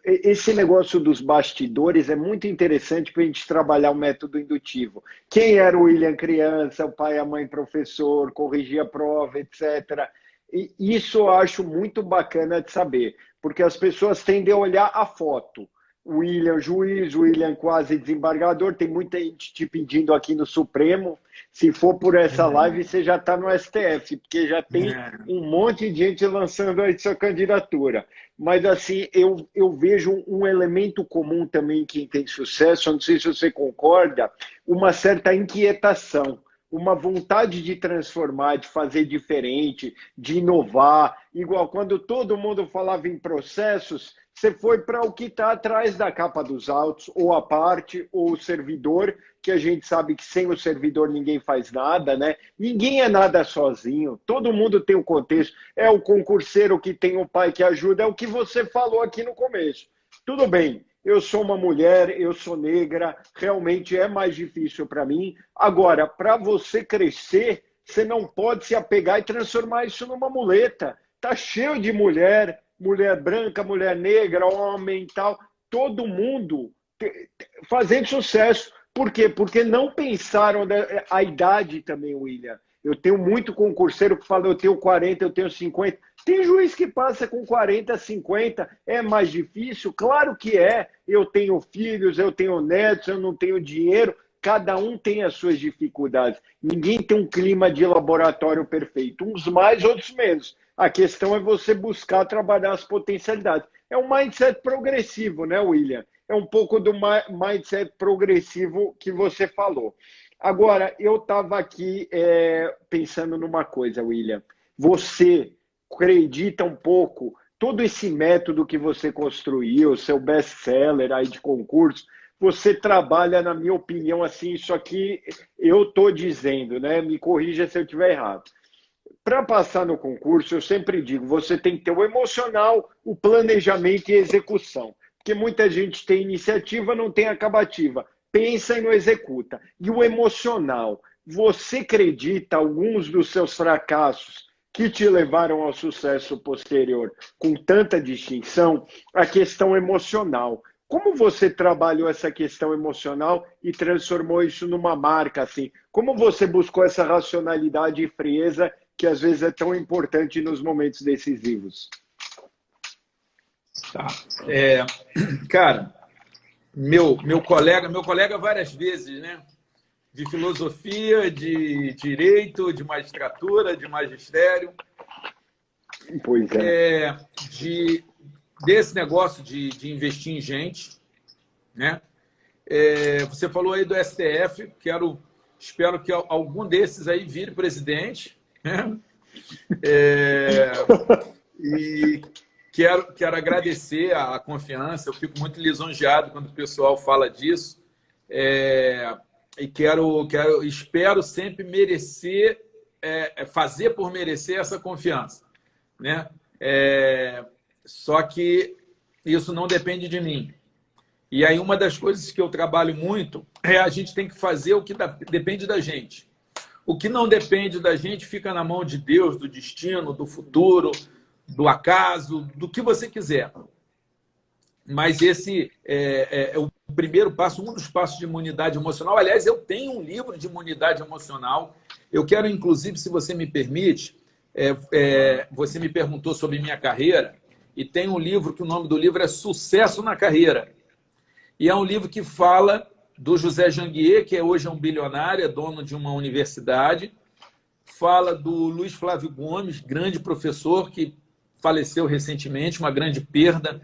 Esse negócio dos bastidores é muito interessante para a gente trabalhar o método indutivo. Quem era o William criança, o pai e a mãe professor, corrigia a prova, etc. E isso eu acho muito bacana de saber, porque as pessoas tendem a olhar a foto. O William juiz, o William quase desembargador, tem muita gente te pedindo aqui no Supremo. Se for por essa live, você já está no STF, porque já tem um monte de gente lançando aí sua candidatura. Mas, assim, eu vejo um elemento comum também em quem tem sucesso, não sei se você concorda, uma certa inquietação, uma vontade de transformar, de fazer diferente, de inovar. Igual quando todo mundo falava em processos, você foi para o que está atrás da capa dos autos, ou a parte, ou o servidor, que a gente sabe que sem o servidor ninguém faz nada, né? Ninguém é nada sozinho, todo mundo tem um contexto. É o concurseiro que tem o pai que ajuda, é o que você falou aqui no começo. Tudo bem, eu sou uma mulher, eu sou negra, realmente é mais difícil para mim. Agora, para você crescer, você não pode se apegar e transformar isso numa muleta. Tá cheio de mulher branca, mulher negra, homem e tal, todo mundo fazendo sucesso. Por quê? Porque não pensaram a idade também, William. Eu tenho muito concurseiro que fala, eu tenho 40, eu tenho 50. Tem juiz que passa com 40, 50. É mais difícil? Claro que é. Eu tenho filhos, eu tenho netos, eu não tenho dinheiro. Cada um tem as suas dificuldades. Ninguém tem um clima de laboratório perfeito. Uns mais, outros menos. A questão é você buscar trabalhar as potencialidades. É um mindset progressivo, né, William? É um pouco do mindset progressivo que você falou. Agora, eu estava aqui pensando numa coisa, William. Você acredita um pouco, todo esse método que você construiu, seu best-seller aí de concurso, você trabalha, na minha opinião, assim, isso aqui eu estou dizendo, né? Me corrija se eu estiver errado. Para passar no concurso, eu sempre digo, você tem que ter o emocional, o planejamento e a execução. Porque muita gente tem iniciativa, não tem acabativa. Pensa e não executa. E o emocional, você acredita alguns dos seus fracassos que te levaram ao sucesso posterior com tanta distinção? A questão emocional. Como você trabalhou essa questão emocional e transformou isso numa marca assim? Como você buscou essa racionalidade e frieza que às vezes é tão importante nos momentos decisivos? Tá. Cara, meu colega várias vezes, né? De filosofia, de direito, de magistratura, de magistério. Pois é. Desse negócio de investir em gente, né? Você falou aí do STF, espero que algum desses aí vire presidente, né? E quero agradecer a confiança, eu fico muito lisonjeado quando o pessoal fala disso, e espero sempre merecer, fazer por merecer essa confiança, né? Só que isso não depende de mim. E aí uma das coisas que eu trabalho muito é a gente tem que fazer o que depende da gente. O que não depende da gente fica na mão de Deus, do destino, do futuro, do acaso, do que você quiser. Mas esse é o primeiro passo, um dos passos de imunidade emocional. Aliás, eu tenho um livro de imunidade emocional. Eu quero, inclusive, se você me permite, você me perguntou sobre minha carreira, e tem um livro que o nome do livro é Sucesso na Carreira. E é um livro que fala do José Janguier, que hoje é um bilionário, é dono de uma universidade. Fala do Luiz Flávio Gomes, grande professor, que faleceu recentemente, uma grande perda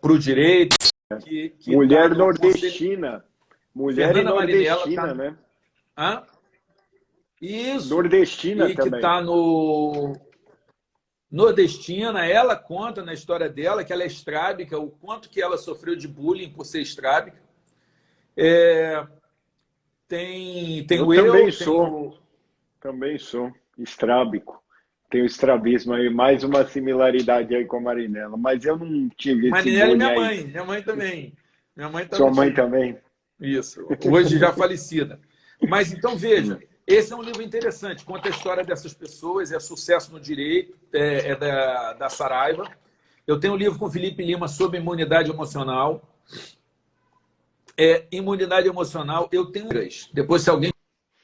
para o direito. Mulher tá nordestina. Mulher Fernanda nordestina, Marinella, né? Hã? Isso. Nordestina e também. Que está no... Nordestina, ela conta na história dela que ela é estrábica, o quanto que ela sofreu de bullying por ser estrábica. Também sou estrábico. Tenho estrabismo aí, mais uma similaridade aí com a Marinella. Mas eu não tive esse Marinella e bullying minha aí. mãe. Minha mãe também. Minha mãe Sua mãe também? Isso. Hoje já falecida. Mas então, veja, esse é um livro interessante. Conta a história dessas pessoas, é Sucesso no Direito, da Saraiva. Eu tenho um livro com o Felipe Lima sobre imunidade emocional. Imunidade emocional, eu tenho... Depois, se alguém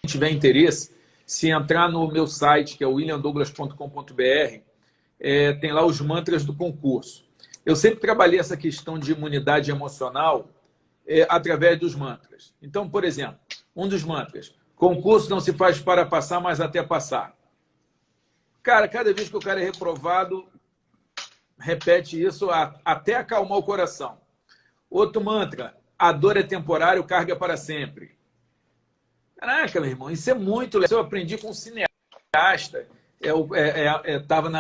tiver interesse, se entrar no meu site, que é williamdouglas.com.br, tem lá os mantras do concurso. Eu sempre trabalhei essa questão de imunidade emocional através dos mantras. Então, por exemplo, um dos mantras, concurso não se faz para passar, mas até passar. Cara, cada vez que o cara é reprovado, repete isso até acalmar o coração. Outro mantra, a dor é temporária, o cargo é para sempre. Caraca, meu irmão, isso é muito legal. Eu aprendi com um cineasta. Estava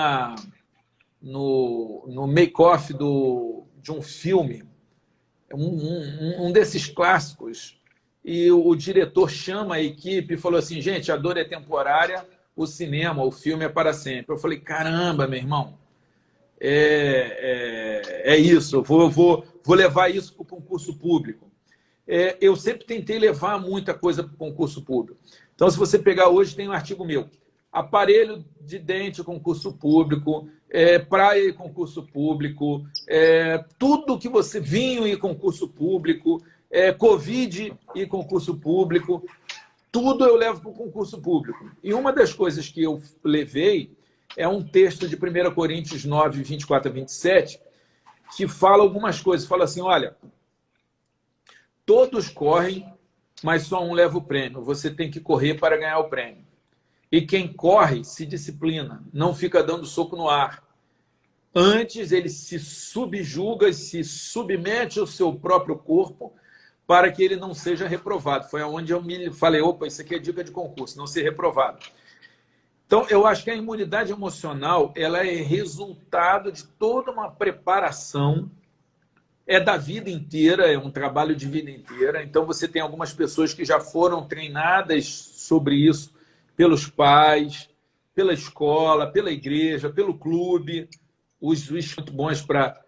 no make-off de um filme, um desses clássicos, e o diretor chama a equipe e falou assim, gente, a dor é temporária, o cinema, o filme é para sempre. Eu falei, caramba, meu irmão, é isso, eu vou levar isso para o concurso público. Eu sempre tentei levar muita coisa para o concurso público. Então, se você pegar hoje, tem um artigo meu. Aparelho de dente, concurso público, praia e concurso público, tudo que você... Vinho e concurso público, Covid e concurso público, tudo eu levo para o concurso público. E uma das coisas que eu levei é um texto de 1 Coríntios 9, 24 a 27, que fala algumas coisas. Fala assim, olha... Todos correm, mas só um leva o prêmio. Você tem que correr para ganhar o prêmio. E quem corre se disciplina, não fica dando soco no ar. Antes, ele se subjuga, se submete ao seu próprio corpo para que ele não seja reprovado. Foi onde eu me falei, opa, isso aqui é dica de concurso, não ser reprovado. Então, eu acho que a imunidade emocional ela é resultado de toda uma preparação da vida inteira, é um trabalho de vida inteira. Então, você tem algumas pessoas que já foram treinadas sobre isso pelos pais, pela escola, pela igreja, pelo clube, os muito bons para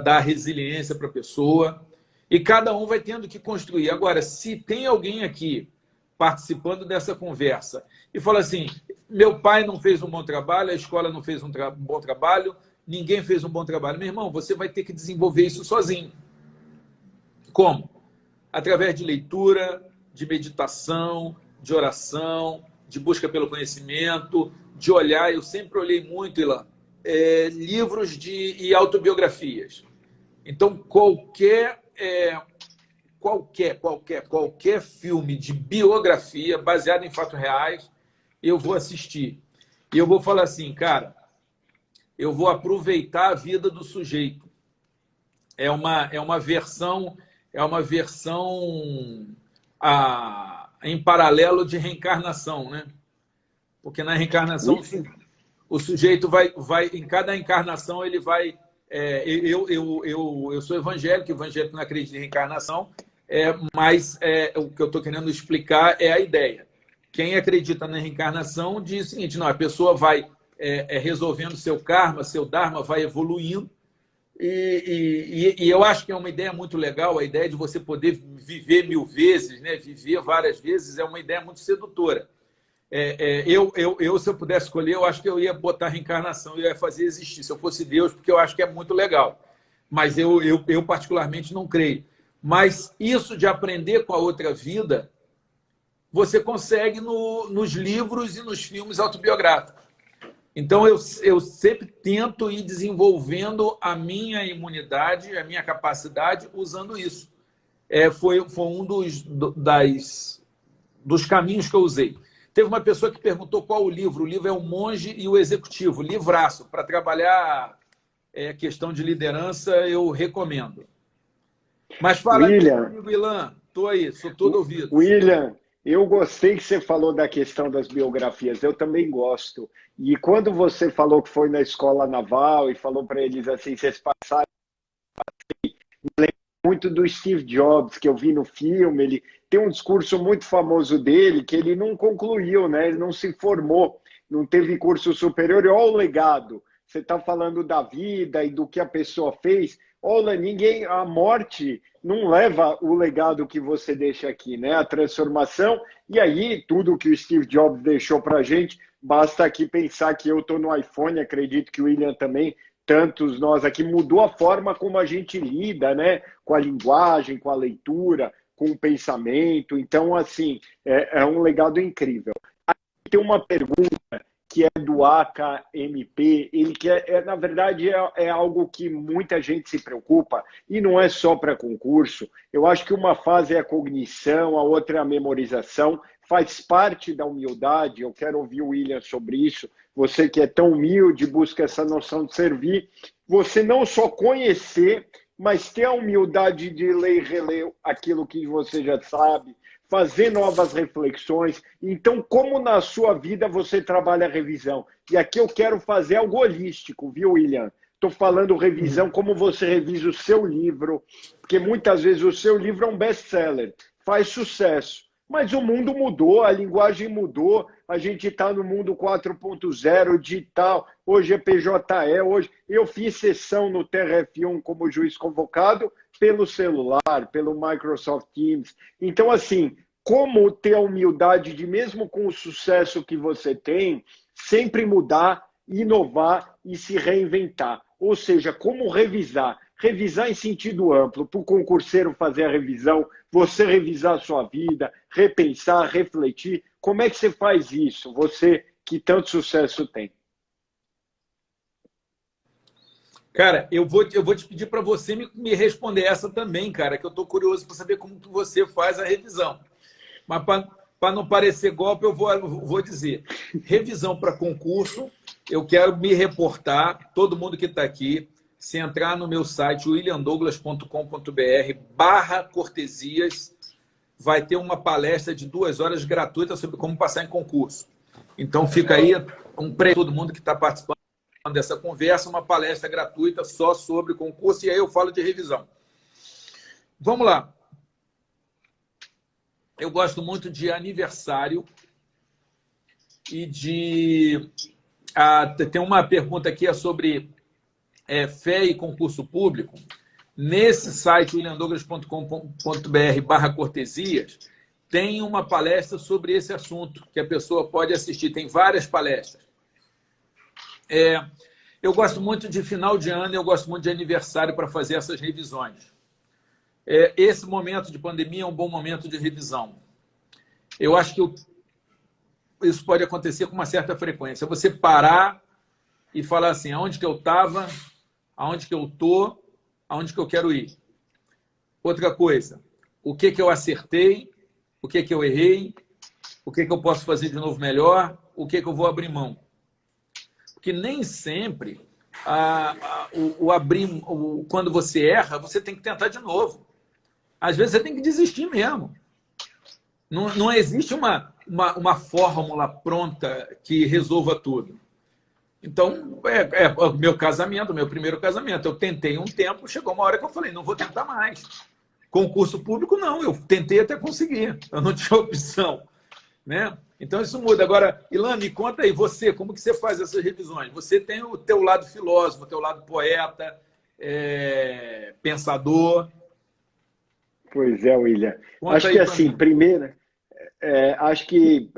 dar resiliência para a pessoa. E cada um vai tendo que construir. Agora, se tem alguém aqui participando dessa conversa e fala assim, meu pai não fez um bom trabalho, a escola não fez um bom trabalho, ninguém fez um bom trabalho. Meu irmão, você vai ter que desenvolver isso sozinho. Como? Através de leitura, de meditação, de oração, de busca pelo conhecimento, de olhar. Eu sempre olhei muito, Ilan, livros e autobiografias. Então, qualquer filme de biografia baseado em fatos reais, eu vou assistir. E eu vou falar assim, cara, eu vou aproveitar a vida do sujeito. É uma versão em paralelo de reencarnação, né? Porque na reencarnação o sujeito vai em cada encarnação ele vai... eu sou evangélico não acredita em reencarnação, mas o que eu estou querendo explicar é a ideia. Quem acredita na reencarnação diz o seguinte, não, a pessoa vai resolvendo seu karma, seu dharma vai evoluindo. E eu acho que é uma ideia muito legal, a ideia de você poder viver 1000 vezes, né? Viver várias vezes, é uma ideia muito sedutora. Se eu pudesse escolher, eu acho que eu ia botar reencarnação, eu ia fazer existir, se eu fosse Deus, porque eu acho que é muito legal. Mas eu particularmente não creio. Mas isso de aprender com a outra vida, você consegue nos livros e nos filmes autobiográficos. Então, eu sempre tento ir desenvolvendo a minha imunidade, a minha capacidade, usando isso. Foi um dos caminhos que eu usei. Teve uma pessoa que perguntou qual o livro. O livro é O Monge e o Executivo, livraço. Para trabalhar questão de liderança, eu recomendo. Mas fala aí, meu amigo Ilan. Estou aí, sou todo ouvido. William, eu gostei que você falou da questão das biografias. Eu também gosto. E quando você falou que foi na escola naval e falou para eles assim, vocês passaram... Me lembro muito do Steve Jobs, que eu vi no filme. Ele tem um discurso muito famoso dele, que ele não concluiu, né? Ele não se formou, não teve curso superior. E olha o legado. Você está falando da vida e do que a pessoa fez. Olha, a morte não leva o legado que você deixa aqui, né? A transformação. E aí, tudo que o Steve Jobs deixou para a gente, basta aqui pensar que eu estou no iPhone, acredito que o William também, tantos nós aqui, mudou a forma como a gente lida, né? Com a linguagem, com a leitura, com o pensamento. Então, assim, é um legado incrível. Aqui tem uma pergunta que é do AKMP, ele na verdade, é algo que muita gente se preocupa, e não é só para concurso. Eu acho que uma fase é a cognição, a outra é a memorização, faz parte da humildade. Eu quero ouvir o William sobre isso. Você que é tão humilde, busca essa noção de servir, você não só conhecer, mas ter a humildade de ler e reler aquilo que você já sabe, fazer novas reflexões. Então, como na sua vida você trabalha a revisão? E aqui eu quero fazer algo holístico, viu, William? Estou falando revisão, como você revisa o seu livro, porque muitas vezes o seu livro é um best-seller, faz sucesso, mas o mundo mudou, a linguagem mudou, a gente está no mundo 4.0, digital, hoje é PJE, hoje eu fiz sessão no TRF1 como juiz convocado, pelo celular, pelo Microsoft Teams. Então, assim, como ter a humildade de, mesmo com o sucesso que você tem, sempre mudar, inovar e se reinventar. Ou seja, como revisar. Revisar em sentido amplo, para o concurseiro fazer a revisão, você revisar a sua vida, repensar, refletir. Como é que você faz isso? Você que tanto sucesso tem. Cara, eu vou te pedir para você me responder essa também, cara, que eu estou curioso para saber como que você faz a revisão. Mas para não parecer golpe, eu vou dizer. Revisão para concurso, eu quero me reportar, todo mundo que está aqui, se entrar no meu site, williamdouglas.com.br/cortesias, vai ter uma palestra de 2 horas gratuita sobre como passar em concurso. Então, fica aí para todo mundo que está participando dessa conversa, uma palestra gratuita só sobre concurso, e aí eu falo de revisão. Vamos lá. Eu gosto muito de aniversário e de... tem uma pergunta aqui sobre fé e concurso público. Nesse site, williamdouglas.com.br/cortesias, tem uma palestra sobre esse assunto, que a pessoa pode assistir. Tem várias palestras. Eu gosto muito de final de ano, eu gosto muito de aniversário para fazer essas revisões. Esse momento de pandemia é um bom momento de revisão. Eu acho que isso pode acontecer com uma certa frequência. Você parar e falar assim, aonde que eu estava, aonde que eu estou, aonde que eu quero ir. Outra coisa, o que que eu acertei, o que que eu errei, o que que eu posso fazer de novo melhor, o que que eu vou abrir mão. Porque nem sempre, quando você erra, você tem que tentar de novo. Às vezes você tem que desistir mesmo. Não existe uma fórmula pronta que resolva tudo. Então, o meu casamento, o meu primeiro casamento. Eu tentei um tempo, chegou uma hora que eu falei, não vou tentar mais. Concurso público, não. Eu tentei até conseguir. Eu não tinha opção. né? Então isso muda. Agora, Ilan, me conta aí, você, como que você faz essas revisões? Você tem o teu lado filósofo, o teu lado poeta, pensador. Pois é, William. Conta Acho que aí para assim, mim. primeiro, acho que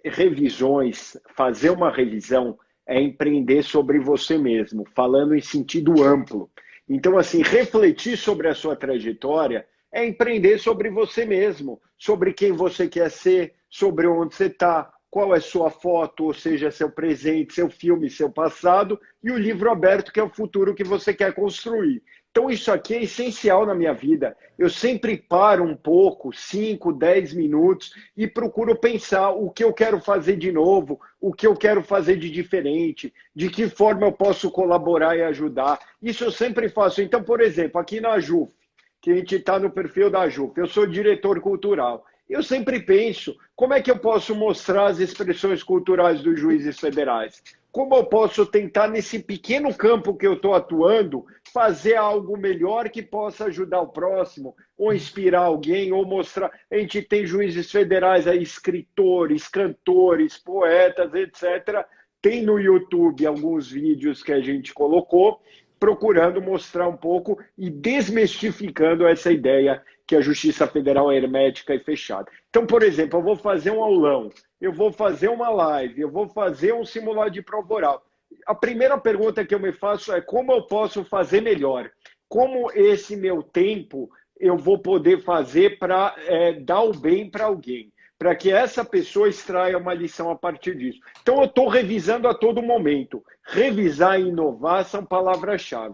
revisões, fazer uma revisão é empreender sobre você mesmo, falando em sentido amplo. Então, assim, refletir sobre a sua trajetória é empreender sobre você mesmo, sobre quem você quer ser, sobre onde você está, qual é sua foto, ou seja, seu presente, seu filme, seu passado, e o livro aberto, que é o futuro que você quer construir. Então, isso aqui é essencial na minha vida. Eu sempre paro um pouco, 5, 10 minutos, e procuro pensar o que eu quero fazer de novo, o que eu quero fazer de diferente, de que forma eu posso colaborar e ajudar. Isso eu sempre faço. Então, por exemplo, aqui na JUF, que a gente está no perfil da JUF, eu sou diretor cultural. Eu sempre penso, como é que eu posso mostrar as expressões culturais dos juízes federais? Como eu posso tentar, nesse pequeno campo que eu estou atuando, fazer algo melhor que possa ajudar o próximo, ou inspirar alguém, ou mostrar. A gente tem juízes federais aí, escritores, cantores, poetas, etc. Tem no YouTube alguns vídeos que a gente colocou, procurando mostrar um pouco e desmistificando essa ideia que a Justiça Federal é hermética e fechada. Então, por exemplo, eu vou fazer um aulão, eu vou fazer uma live, eu vou fazer um simulado de prova oral. A primeira pergunta que eu me faço é como eu posso fazer melhor? Como esse meu tempo eu vou poder fazer para dar o bem para alguém? Para que essa pessoa extraia uma lição a partir disso. Então, eu estou revisando a todo momento. Revisar e inovar são palavras-chave.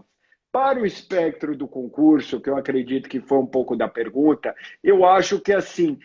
Para o espectro do concurso, que eu acredito que foi um pouco da pergunta, eu acho que assim,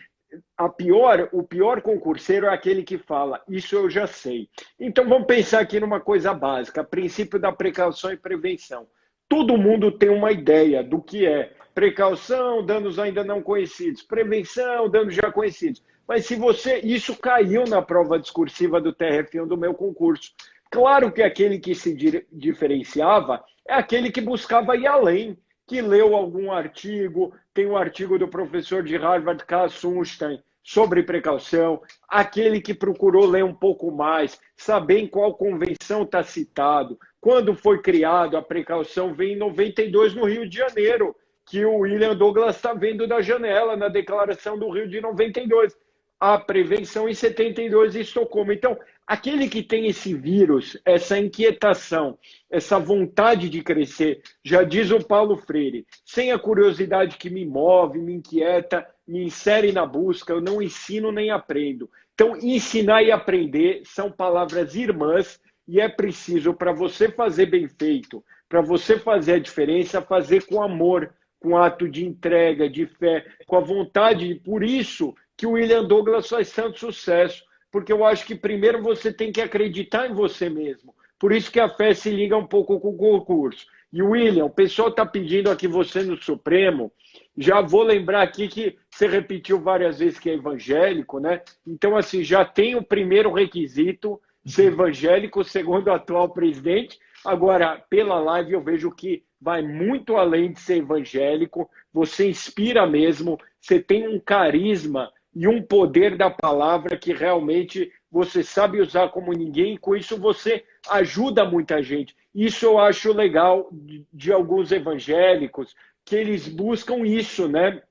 o pior concurseiro é aquele que fala, isso eu já sei. Então vamos pensar aqui numa coisa básica, princípio da precaução e prevenção. Todo mundo tem uma ideia do que é precaução, danos ainda não conhecidos, prevenção, danos já conhecidos. Mas se isso caiu na prova discursiva do TRF1 do meu concurso. Claro que aquele que se diferenciava é aquele que buscava ir além, que leu algum artigo, tem um artigo do professor de Harvard, Cass Sunstein, sobre precaução, aquele que procurou ler um pouco mais, saber em qual convenção está citado, quando foi criado, a precaução vem em 92 no Rio de Janeiro, que o William Douglas está vendo da janela, na Declaração do Rio de 92. A prevenção em 72 em Estocolmo. Então, aquele que tem esse vírus, essa inquietação, essa vontade de crescer, já diz o Paulo Freire, sem a curiosidade que me move, me inquieta, me insere na busca, eu não ensino nem aprendo. Então, ensinar e aprender são palavras irmãs e é preciso, para você fazer bem feito, para você fazer a diferença, fazer com amor, com ato de entrega, de fé, com a vontade. Por isso que o William Douglas faz tanto sucesso, porque eu acho que primeiro você tem que acreditar em você mesmo. Por isso que a fé se liga um pouco com o concurso. E William, o pessoal está pedindo aqui você no Supremo, já vou lembrar aqui que você repetiu várias vezes que é evangélico, né? Então, assim, já tem o primeiro requisito, ser evangélico, segundo o atual presidente. Agora, pela live eu vejo que vai muito além de ser evangélico, você inspira mesmo, você tem um carisma e um poder da palavra que realmente você sabe usar como ninguém, e com isso você ajuda muita gente. Isso eu acho legal de alguns evangélicos, que eles buscam isso, né?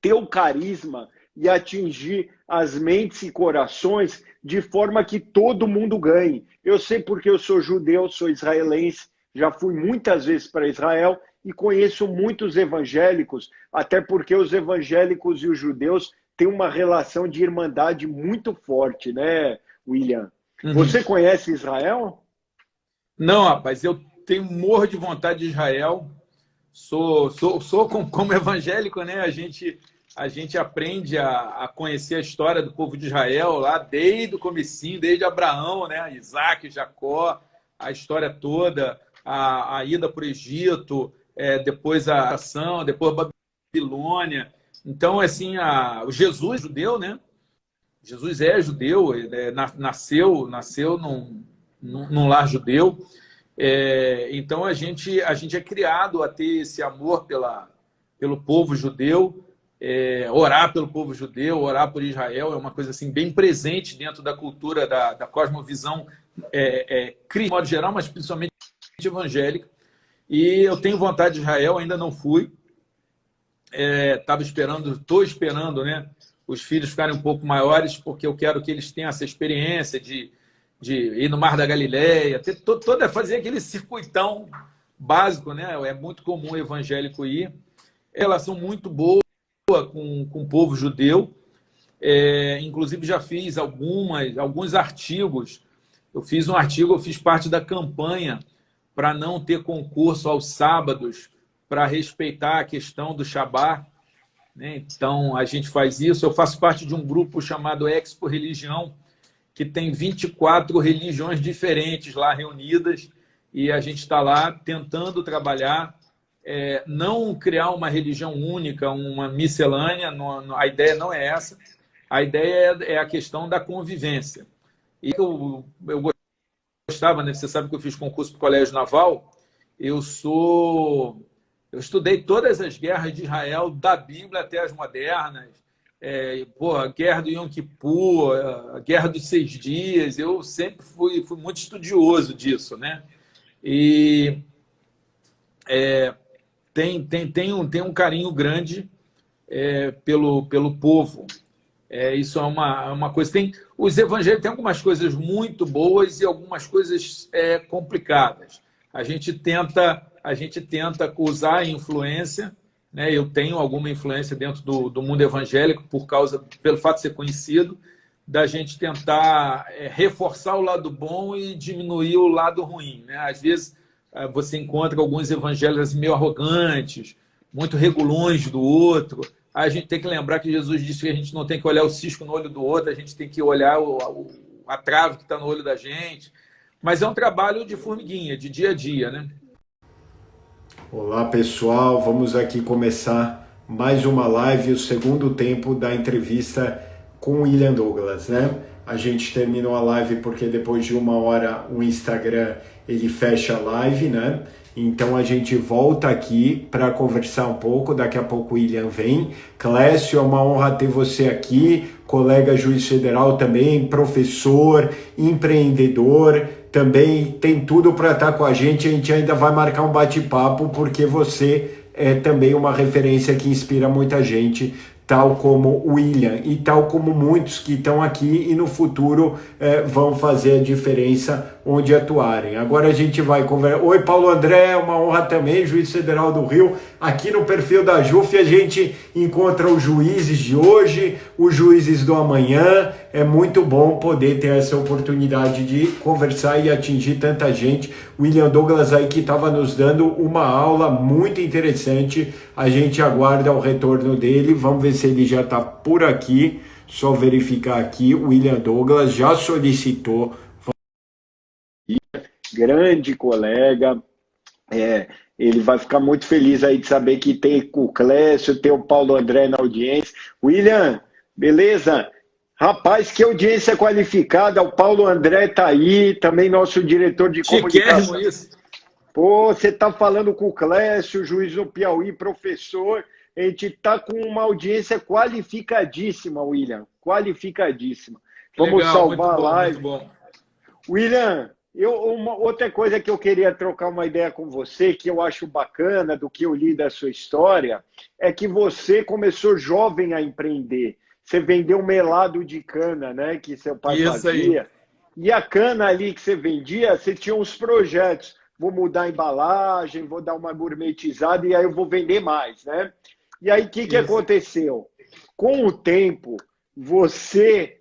Ter o carisma e atingir as mentes e corações de forma que todo mundo ganhe. Eu sei porque eu sou judeu, sou israelense, já fui muitas vezes para Israel e conheço muitos evangélicos, até porque os evangélicos e os judeus têm uma relação de irmandade muito forte, né, William? Uhum. Você conhece Israel? Não, rapaz, eu tenho morro de vontade de Israel. Sou como evangélico, né? A gente aprende a conhecer a história do povo de Israel lá desde o comecinho, desde Abraão, né? Isaac, Jacó, a história toda, a ida para o Egito, depois a ação, depois a Babilônia. Então, assim, o Jesus judeu, né? Jesus é judeu, nasceu num lar judeu. Então, a gente é criado a ter esse amor pelo povo judeu, orar pelo povo judeu, orar por Israel, é uma coisa assim, bem presente dentro da cultura da cosmovisão cristã, de modo geral, mas principalmente evangélica. E eu tenho vontade de Israel, ainda não fui. Estou esperando, né, os filhos ficarem um pouco maiores, porque eu quero que eles tenham essa experiência de ir no Mar da Galileia, fazer aquele circuitão básico, né? É muito comum o evangélico ir. É uma relação muito boa com o povo judeu. Inclusive, já fiz alguns artigos. Eu fiz parte da campanha para não ter concurso aos sábados, para respeitar a questão do Shabat, né? Então, a gente faz isso. Eu faço parte de um grupo chamado Expo Religião, que tem 24 religiões diferentes lá reunidas, e a gente está lá tentando trabalhar, não criar uma religião única, uma miscelânea, a ideia não é essa, a ideia é a questão da convivência. E eu gostava, né? Você sabe que eu fiz concurso para o Colégio Naval, eu estudei todas as guerras de Israel, da Bíblia até as modernas, a guerra do Yom Kippur, a guerra dos 6 dias, eu sempre fui muito estudioso disso, né? E tem um carinho grande pelo povo. Isso é uma coisa. Os evangélicos têm algumas coisas muito boas e algumas coisas complicadas. A gente tenta usar a influência, né? Eu tenho alguma influência dentro do mundo evangélico pelo fato de ser conhecido, da gente tentar reforçar o lado bom e diminuir o lado ruim, né? Às vezes você encontra alguns evangélicos meio arrogantes, muito regulões do outro. A gente tem que lembrar que Jesus disse que a gente não tem que olhar o cisco no olho do outro, a gente tem que olhar a trave que está no olho da gente. Mas é um trabalho de formiguinha, de dia a dia, né? Olá, pessoal. Vamos aqui começar mais uma live, o segundo tempo da entrevista com o William Douglas, né? A gente terminou a live porque depois de 1 hora o Instagram ele fecha a live, né? Então a gente volta aqui para conversar um pouco. Daqui a pouco o William vem. Clécio, é uma honra ter você aqui, colega juiz federal também, professor, empreendedor, também tem tudo para estar com a gente ainda vai marcar um bate-papo, porque você é também uma referência que inspira muita gente, tal como o William e tal como muitos que estão aqui e no futuro vão fazer a diferença onde atuarem. Agora a gente vai conversar. Oi, Paulo André, uma honra também, juiz federal do Rio. Aqui no perfil da JUF a gente encontra os juízes de hoje, os juízes do amanhã. É muito bom poder ter essa oportunidade de conversar e atingir tanta gente. William Douglas aí que estava nos dando uma aula muito interessante. A gente aguarda o retorno dele. Vamos ver se ele já está por aqui. Só verificar aqui. O William Douglas já solicitou. Grande colega. Ele vai ficar muito feliz aí de saber que tem o Clécio, tem o Paulo André na audiência. William, beleza? Rapaz, que audiência qualificada. O Paulo André está aí, também nosso diretor de comunicação. Isso. Pô, você está falando com o Clécio, juiz do Piauí, professor. A gente está com uma audiência qualificadíssima, William. Qualificadíssima. Vamos legal, salvar a live. Muito bom. William, outra coisa que eu queria trocar uma ideia com você, que eu acho bacana do que eu li da sua história, é que você começou jovem a empreender. Você vendeu melado de cana, né? Que seu pai fazia. Aí. E a cana ali que você vendia, você tinha uns projetos. Vou mudar a embalagem, vou dar uma gourmetizada e aí eu vou vender mais, né? E aí, o que aconteceu? Com o tempo, você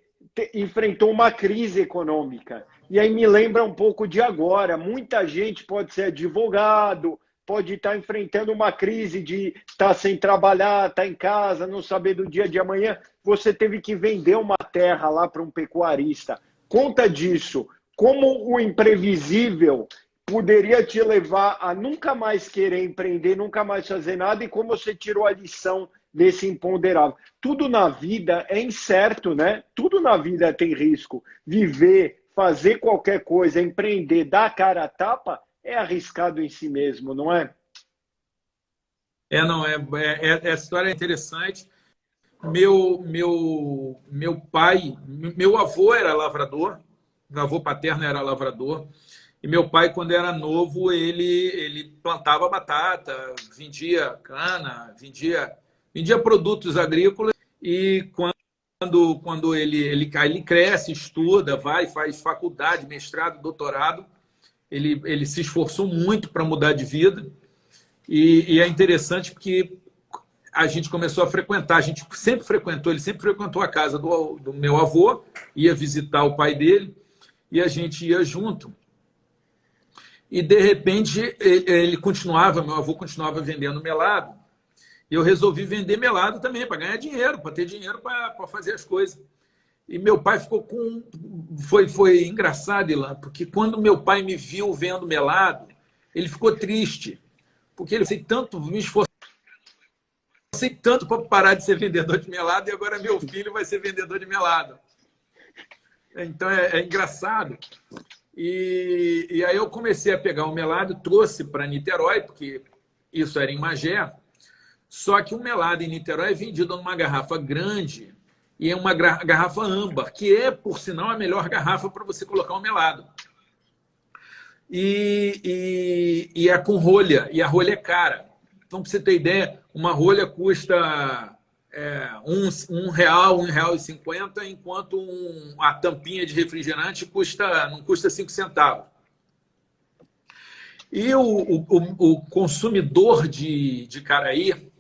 enfrentou uma crise econômica. E aí me lembra um pouco de agora. Muita gente pode ser advogado, pode estar enfrentando uma crise de estar sem trabalhar, estar em casa, não saber do dia de amanhã. Você teve que vender uma terra lá para um pecuarista. Conta disso. Como o imprevisível poderia te levar a nunca mais querer empreender, nunca mais fazer nada, e como você tirou a lição desse imponderável. Tudo na vida é incerto, né? Tudo na vida tem risco. Viver, fazer qualquer coisa, empreender, dar a cara a tapa, é arriscado em si mesmo, não é? Essa história é interessante. meu avô era lavrador, meu avô paterno era lavrador, e meu pai, quando era novo, ele plantava batata, vendia cana, vendia produtos agrícolas, e quando ele cresce, estuda, faz faculdade, mestrado, doutorado, ele se esforçou muito para mudar de vida, e é interessante porque a gente começou a frequentar, a gente sempre frequentou, ele sempre frequentou a casa do meu avô, ia visitar o pai dele, e a gente ia junto. E, de repente, meu avô continuava vendendo melado, e eu resolvi vender melado também, para ganhar dinheiro, para ter dinheiro para fazer as coisas. E meu pai ficou com... Foi engraçado, Ilan, porque quando meu pai me viu vendo melado, ele ficou triste, porque ele fez tanto, me esforçou tanto para parar de ser vendedor de melado, e agora meu filho vai ser vendedor de melado. Então, é engraçado. E aí eu comecei a pegar o melado, trouxe para Niterói, porque isso era em Magé, só que o melado em Niterói é vendido numa garrafa grande, e é uma garrafa âmbar, que é, por sinal, a melhor garrafa para você colocar o melado. E é com rolha, e a rolha é cara. Então, para você ter ideia, uma rolha custa R$ 1,50, enquanto a tampinha de refrigerante não custa 5 centavos. E o consumidor de Caraí,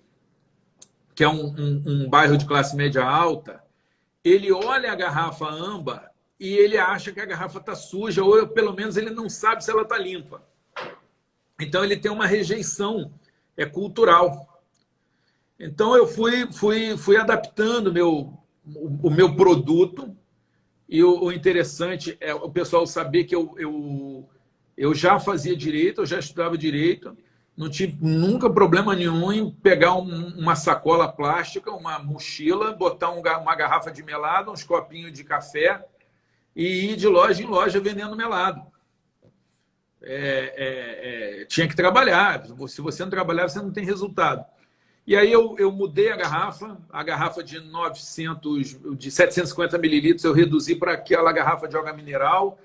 que é um bairro de classe média alta, ele olha a garrafa âmbar e ele acha que a garrafa está suja, ou pelo menos ele não sabe se ela está limpa. Então, ele tem uma rejeição cultural. Então, eu fui adaptando o meu produto, e o interessante é o pessoal saber que eu já fazia direito, eu já estudava direito, não tive nunca problema nenhum em pegar uma sacola plástica, uma mochila, botar uma garrafa de melado, uns copinhos de café e ir de loja em loja vendendo melado. Tinha que trabalhar. Se você não trabalhar, você não tem resultado. E aí eu mudei a garrafa de 750 mililitros, eu reduzi para aquela garrafa de água mineral,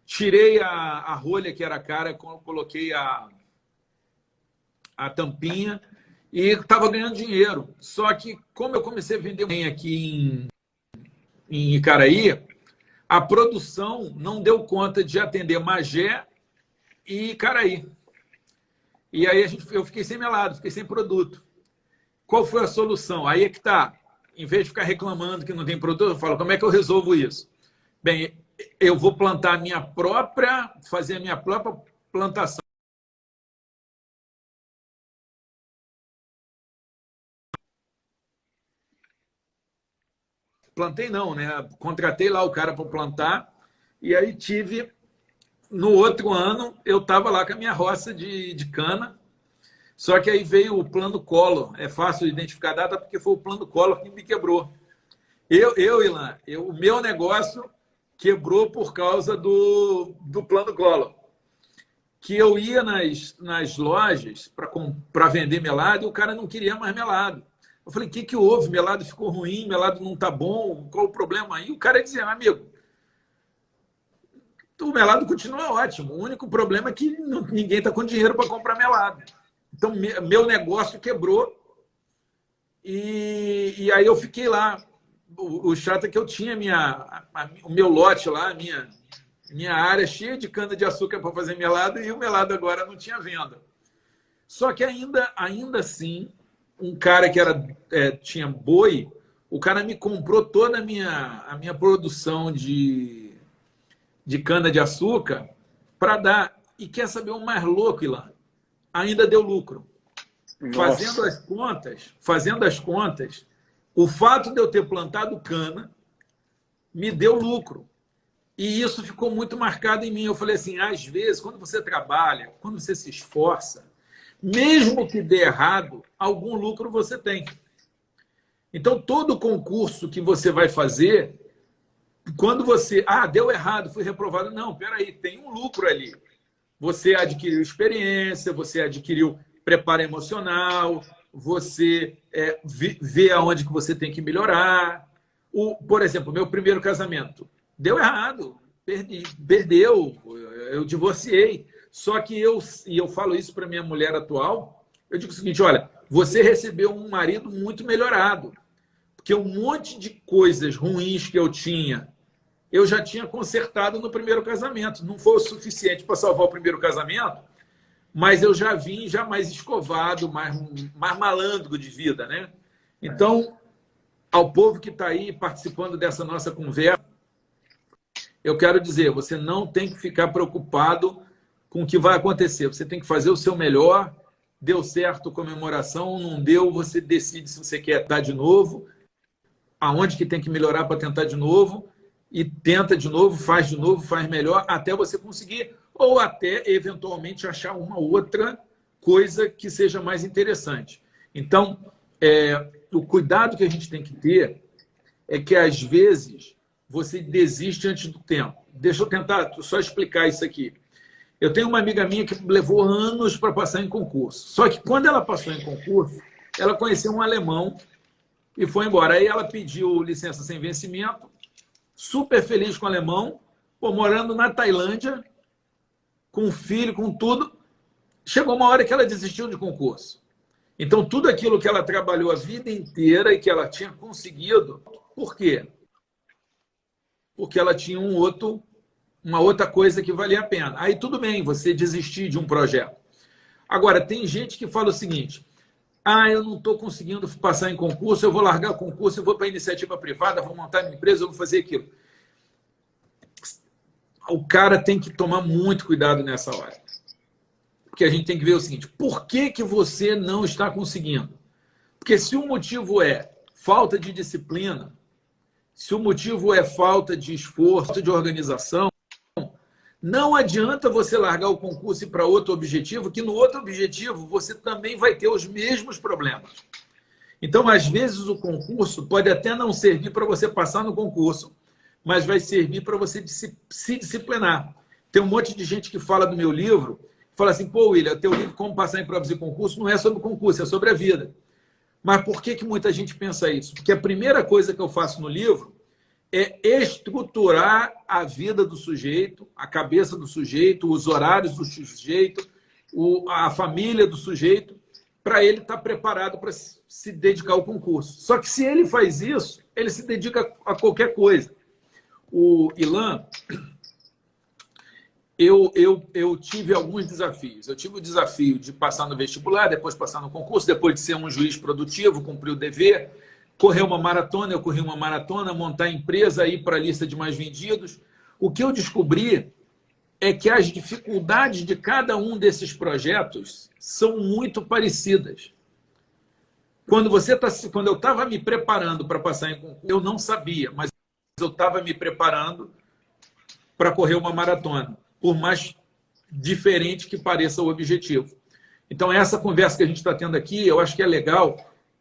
tirei a rolha, que era cara, coloquei a tampinha, e estava ganhando dinheiro. Só que, como eu comecei a vender aqui em Icaraí, a produção não deu conta de atender Magé e Icaraí. E aí eu fiquei sem melado, fiquei sem produto. Qual foi a solução? Aí é que está. Em vez de ficar reclamando que não tem produto, eu falo, como é que eu resolvo isso? Bem, eu vou plantar fazer a minha própria plantação. Plantei não, né? Contratei lá o cara para plantar, e aí no outro ano, eu estava lá com a minha roça de cana, só que aí veio o plano Collor. É fácil identificar a data porque foi o plano Collor que me quebrou. Ilan, o meu negócio quebrou por causa do plano Collor. Que eu ia nas lojas para vender melado e o cara não queria mais melado. Eu falei, o que houve? Melado ficou ruim, melado não está bom, qual o problema aí? O cara dizia, amigo, o melado continua ótimo, o único problema é que ninguém está com dinheiro para comprar melado. Então, meu negócio quebrou, e aí eu fiquei lá. O chato é que eu tinha o meu lote lá, minha área cheia de cana-de-açúcar para fazer melado, e o melado agora não tinha venda. Só que ainda assim, um cara que tinha boi, o cara me comprou toda a minha produção de cana-de-açúcar para dar. E quer saber o mais louco, Ilan? Ainda deu lucro. Fazendo as contas, o fato de eu ter plantado cana me deu lucro. E isso ficou muito marcado em mim. Eu falei assim, às vezes, quando você trabalha, quando você se esforça, mesmo que dê errado, algum lucro você tem. Então, todo concurso que você vai fazer, quando você... deu errado, fui reprovado. Não, peraí, tem um lucro ali. Você adquiriu experiência, você adquiriu preparo emocional, você vê aonde que você tem que melhorar. Por exemplo, meu primeiro casamento deu errado, perdeu, eu divorciei. Só que eu falo isso para minha mulher atual, eu digo o seguinte, olha, você recebeu um marido muito melhorado, porque um monte de coisas ruins que eu tinha, eu já tinha consertado no primeiro casamento. Não foi o suficiente para salvar o primeiro casamento, mas eu já vim já mais escovado, mais malandro de vida, né? Então, ao povo que está aí participando dessa nossa conversa, eu quero dizer, você não tem que ficar preocupado com o que vai acontecer. Você tem que fazer o seu melhor. Deu certo a comemoração, não deu, você decide se você quer dar de novo, aonde que tem que melhorar para tentar de novo, e tenta de novo, faz melhor, até você conseguir, ou até, eventualmente, achar uma outra coisa que seja mais interessante. Então, o cuidado que a gente tem que ter é que, às vezes, você desiste antes do tempo. Deixa eu tentar só explicar isso aqui. Eu tenho uma amiga minha que levou anos para passar em concurso. Só que, quando ela passou em concurso, ela conheceu um alemão e foi embora. Aí ela pediu licença sem vencimento, super feliz com o alemão, morando na Tailândia, com filho, com tudo. Chegou uma hora que ela desistiu de concurso. Então, tudo aquilo que ela trabalhou a vida inteira e que ela tinha conseguido, por quê? Porque ela tinha uma outra coisa que valia a pena. Aí tudo bem, você desistir de um projeto. Agora, tem gente que fala o seguinte, eu não estou conseguindo passar em concurso, eu vou largar o concurso, eu vou para a iniciativa privada, vou montar minha empresa, eu vou fazer aquilo. O cara tem que tomar muito cuidado nessa hora. Porque a gente tem que ver o seguinte, por que que você não está conseguindo? Porque se o motivo é falta de disciplina, se o motivo é falta de esforço, de organização, não adianta você largar o concurso e ir para outro objetivo, que no outro objetivo você também vai ter os mesmos problemas. Então, às vezes, o concurso pode até não servir para você passar no concurso, mas vai servir para você se disciplinar. Tem um monte de gente que fala do meu livro, fala assim, pô, William, teu livro Como Passar em Provas e Concurso não é sobre concurso, é sobre a vida. Mas por que que muita gente pensa isso? Porque a primeira coisa que eu faço no livro é estruturar a vida do sujeito, a cabeça do sujeito, os horários do sujeito, a família do sujeito, para ele estar preparado para se dedicar ao concurso. Só que se ele faz isso, ele se dedica a qualquer coisa. O Ilan, eu tive alguns desafios. Eu tive o desafio de passar no vestibular, depois passar no concurso, depois de ser um juiz produtivo, cumprir o dever, correr uma maratona, eu corri uma maratona, montar empresa, ir para a lista de mais vendidos. O que eu descobri é que as dificuldades de cada um desses projetos são muito parecidas. Quando eu estava me preparando para passar em concurso, eu não sabia, mas eu estava me preparando para correr uma maratona, por mais diferente que pareça o objetivo. Então, essa conversa que a gente está tendo aqui, eu acho que é legal.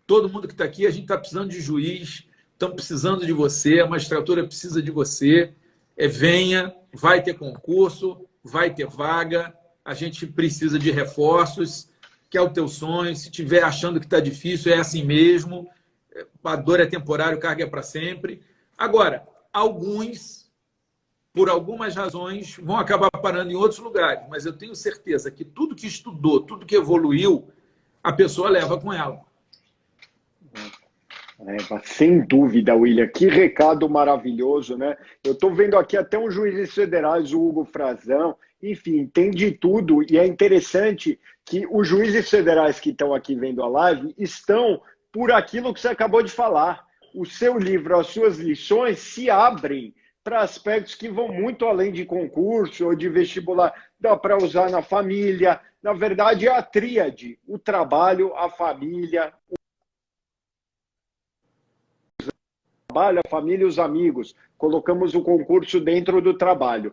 Todo mundo que está aqui, a gente está precisando de juiz, estamos precisando de você, a magistratura precisa de você. Venha, vai ter concurso, vai ter vaga, a gente precisa de reforços, que é o teu sonho. Se estiver achando que está difícil, é assim mesmo. A dor é temporária, o cargo é para sempre. Agora, alguns, por algumas razões, vão acabar parando em outros lugares, mas eu tenho certeza que tudo que estudou, tudo que evoluiu, a pessoa leva com ela. Sem dúvida, William. Que recado maravilhoso, né? Eu estou vendo aqui até uns juízes federais, o Hugo Frazão, enfim, tem de tudo. E é interessante que os juízes federais que estão aqui vendo a live estão por aquilo que você acabou de falar. O seu livro, as suas lições se abrem para aspectos que vão muito além de concurso ou de vestibular. Dá para usar na família. Na verdade, é a tríade: o trabalho, a família, a família e os amigos. Colocamos o concurso dentro do trabalho.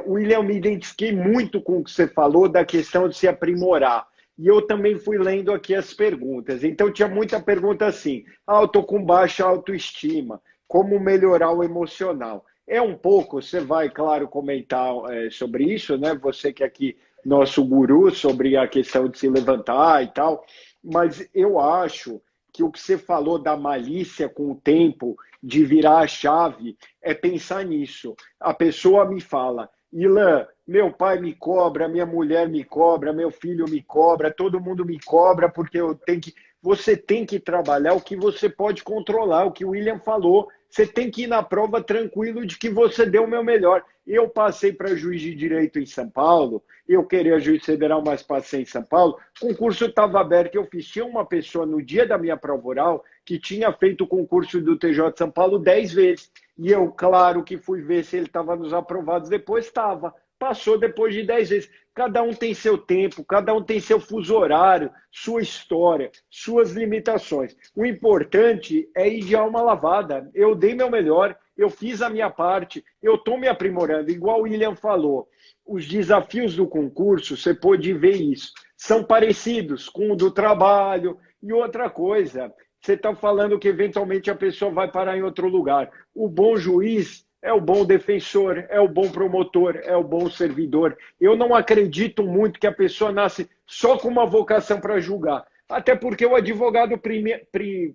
William, me identifiquei muito com o que você falou da questão de se aprimorar. E eu também fui lendo aqui as perguntas. Então, tinha muita pergunta assim, eu estou com baixa autoestima, como melhorar o emocional? É um pouco, você vai, claro, comentar sobre isso, né? Você que é aqui nosso guru sobre a questão de se levantar e tal. mas eu acho que o que você falou da malícia com o tempo, de virar a chave, é pensar nisso. A pessoa me fala, Ilan, meu pai me cobra, minha mulher me cobra, meu filho me cobra, todo mundo me cobra porque eu tenho que... Você tem que trabalhar o que você pode controlar, o que o William falou. Você tem que ir na prova tranquilo de que você deu o meu melhor. Eu passei para juiz de direito em São Paulo, eu queria juiz federal, mas passei em São Paulo. O concurso estava aberto, eu fiz. Tinha uma pessoa no dia da minha prova oral que tinha feito o concurso do TJ de São Paulo 10 vezes. E eu, claro que fui ver se ele estava nos aprovados, depois estava. Passou depois de 10 vezes. Cada um tem seu tempo, cada um tem seu fuso horário, sua história, suas limitações. O importante é ir de alma lavada. Eu dei meu melhor, eu fiz a minha parte, eu estou me aprimorando. Igual o William falou, os desafios do concurso, você pode ver isso, são parecidos com o do trabalho. E outra coisa, você está falando que eventualmente a pessoa vai parar em outro lugar. O bom juiz é o bom defensor, é o bom promotor, é o bom servidor. Eu não acredito muito que a pessoa nasce só com uma vocação para julgar. Até porque o advogado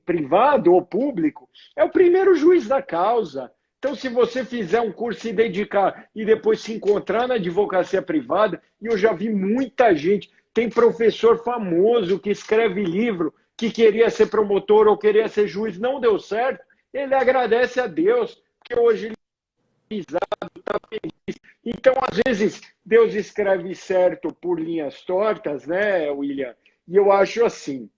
privado ou público é o primeiro juiz da causa. Então, se você fizer um curso, se dedicar e depois se encontrar na advocacia privada, e eu já vi muita gente, tem professor famoso que escreve livro, que queria ser promotor ou queria ser juiz, não deu certo, ele agradece a Deus, porque hoje ele está feliz. Então, às vezes, Deus escreve certo por linhas tortas, né, William? E eu acho assim,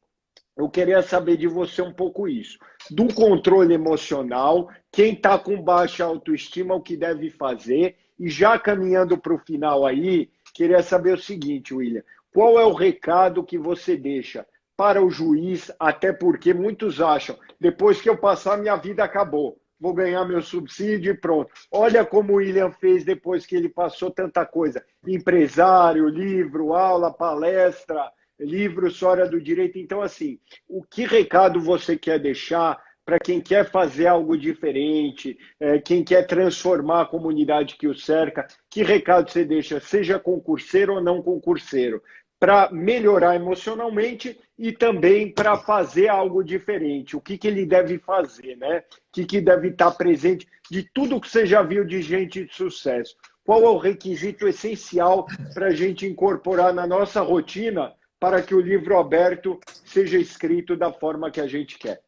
eu queria saber de você um pouco isso. Do controle emocional, quem está com baixa autoestima, o que deve fazer. E já caminhando para o final aí, queria saber o seguinte, William. Qual é o recado que você deixa para o juiz, até porque muitos acham, depois que eu passar, minha vida acabou. Vou ganhar meu subsídio e pronto. Olha como o William fez depois que ele passou tanta coisa. Empresário, livro, aula, palestra, livro, história do direito. Então, assim, o que recado você quer deixar para quem quer fazer algo diferente, quem quer transformar a comunidade que o cerca? Que recado você deixa, seja concurseiro ou não concurseiro? Para melhorar emocionalmente e também para fazer algo diferente. O que ele deve fazer, né? O que deve estar presente de tudo que você já viu de gente de sucesso. Qual é o requisito essencial para a gente incorporar na nossa rotina para que o livro aberto seja escrito da forma que a gente quer?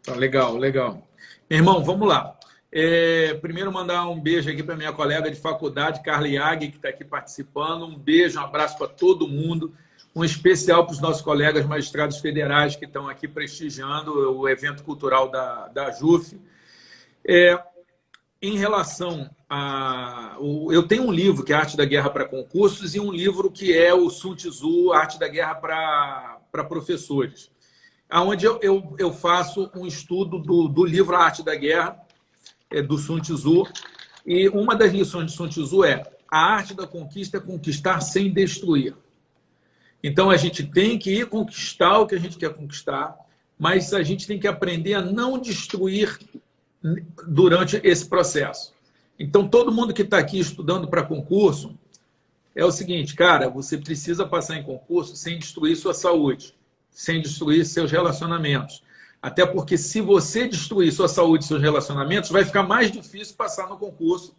Tá, legal, legal. Meu irmão, vamos lá. Primeiro, mandar um beijo aqui para minha colega de faculdade, Carla Iag, que está aqui participando. Um beijo, um abraço para todo mundo. Um especial para os nossos colegas magistrados federais que estão aqui prestigiando o evento cultural da JUF. Em relação a... Eu tenho um livro que é Arte da Guerra para Concursos e um livro que é o Sun Tzu, Arte da Guerra para Professores, onde eu faço um estudo do livro A Arte da Guerra, do Sun Tzu, e uma das lições de Sun Tzu é: a arte da conquista é conquistar sem destruir. Então, a gente tem que ir conquistar o que a gente quer conquistar, mas a gente tem que aprender a não destruir durante esse processo. Então, todo mundo que está aqui estudando para concurso, é o seguinte, cara, você precisa passar em concurso sem destruir sua saúde, sem destruir seus relacionamentos. Até porque, se você destruir sua saúde e seus relacionamentos, vai ficar mais difícil passar no concurso.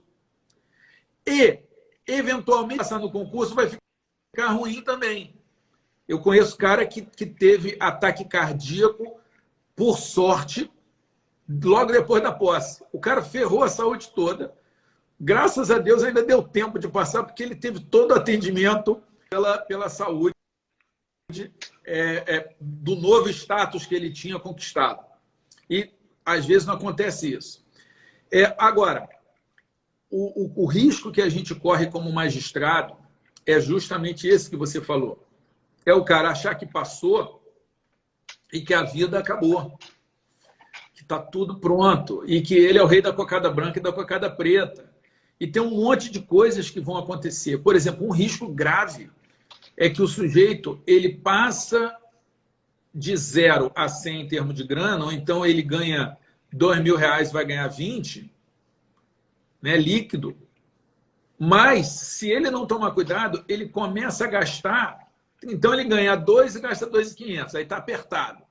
E, eventualmente, passar no concurso vai ficar ruim também. Eu conheço cara que teve ataque cardíaco, por sorte, logo depois da posse. O cara ferrou a saúde toda. Graças a Deus, ainda deu tempo de passar, porque ele teve todo o atendimento pela saúde, do novo status que ele tinha conquistado. E, às vezes, não acontece isso. Agora, o risco que a gente corre como magistrado é justamente esse que você falou. É o cara achar que passou e que a vida acabou, que está tudo pronto, e que ele é o rei da cocada branca e da cocada preta. E tem um monte de coisas que vão acontecer. Por exemplo, um risco grave é que o sujeito ele passa de 0 a 100 em termos de grana, ou então ele ganha R$2.000, vai ganhar 20, né, líquido. Mas, se ele não tomar cuidado, ele começa a gastar Então, ele ganha 2 e gasta 2.500. Aí está apertado.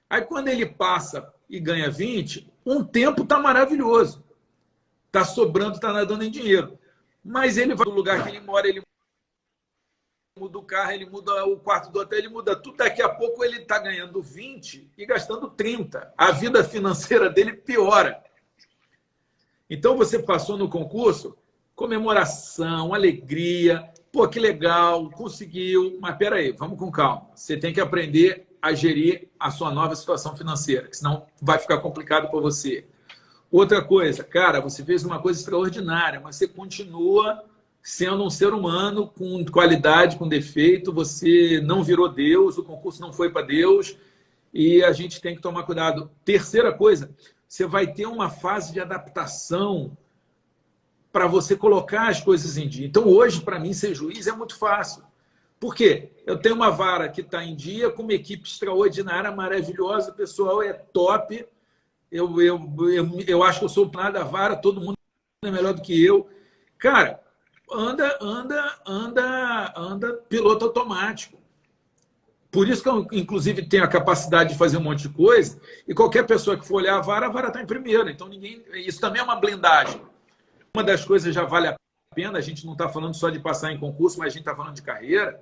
Aí, quando ele passa e ganha 20, um tempo está maravilhoso. Está sobrando, está nadando em dinheiro. Mas ele vai do lugar que ele mora, ele muda o carro, ele muda o quarto do hotel, ele muda tudo. Daqui a pouco ele está ganhando 20 e gastando 30. A vida financeira dele piora. Então, você passou no concurso, comemoração, alegria, pô, que legal, conseguiu. Mas peraí, vamos com calma. Você tem que aprender a gerir a sua nova situação financeira, que senão vai ficar complicado para você. Outra coisa, cara, você fez uma coisa extraordinária, mas você continua sendo um ser humano com qualidade, com defeito, você não virou Deus, o concurso não foi para Deus, e a gente tem que tomar cuidado. Terceira coisa, você vai ter uma fase de adaptação para você colocar as coisas em dia. Então, hoje, para mim, ser juiz é muito fácil. Por quê? Eu tenho uma vara que está em dia, com uma equipe extraordinária, maravilhosa, o pessoal é top. Eu acho que eu sou o plano da vara, todo mundo é melhor do que eu. Cara, anda piloto automático. Por isso que eu, inclusive, tenho a capacidade de fazer um monte de coisa, e qualquer pessoa que for olhar a vara está em primeiro. Então, ninguém. Isso também é uma blindagem. Uma das coisas já vale a pena, a gente não está falando só de passar em concurso, mas a gente está falando de carreira.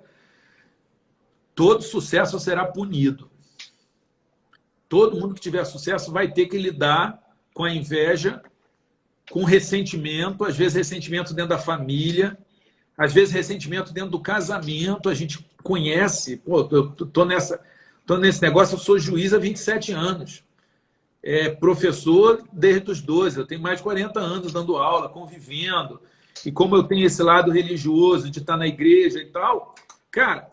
Todo sucesso será punido. Todo mundo que tiver sucesso vai ter que lidar com a inveja, com ressentimento, às vezes ressentimento dentro da família, às vezes ressentimento dentro do casamento. A gente conhece, pô, eu tô nesse negócio, eu sou juiz há 27 anos. Professor desde os 12, eu tenho mais de 40 anos dando aula, convivendo, e como eu tenho esse lado religioso de estar na igreja e tal, cara,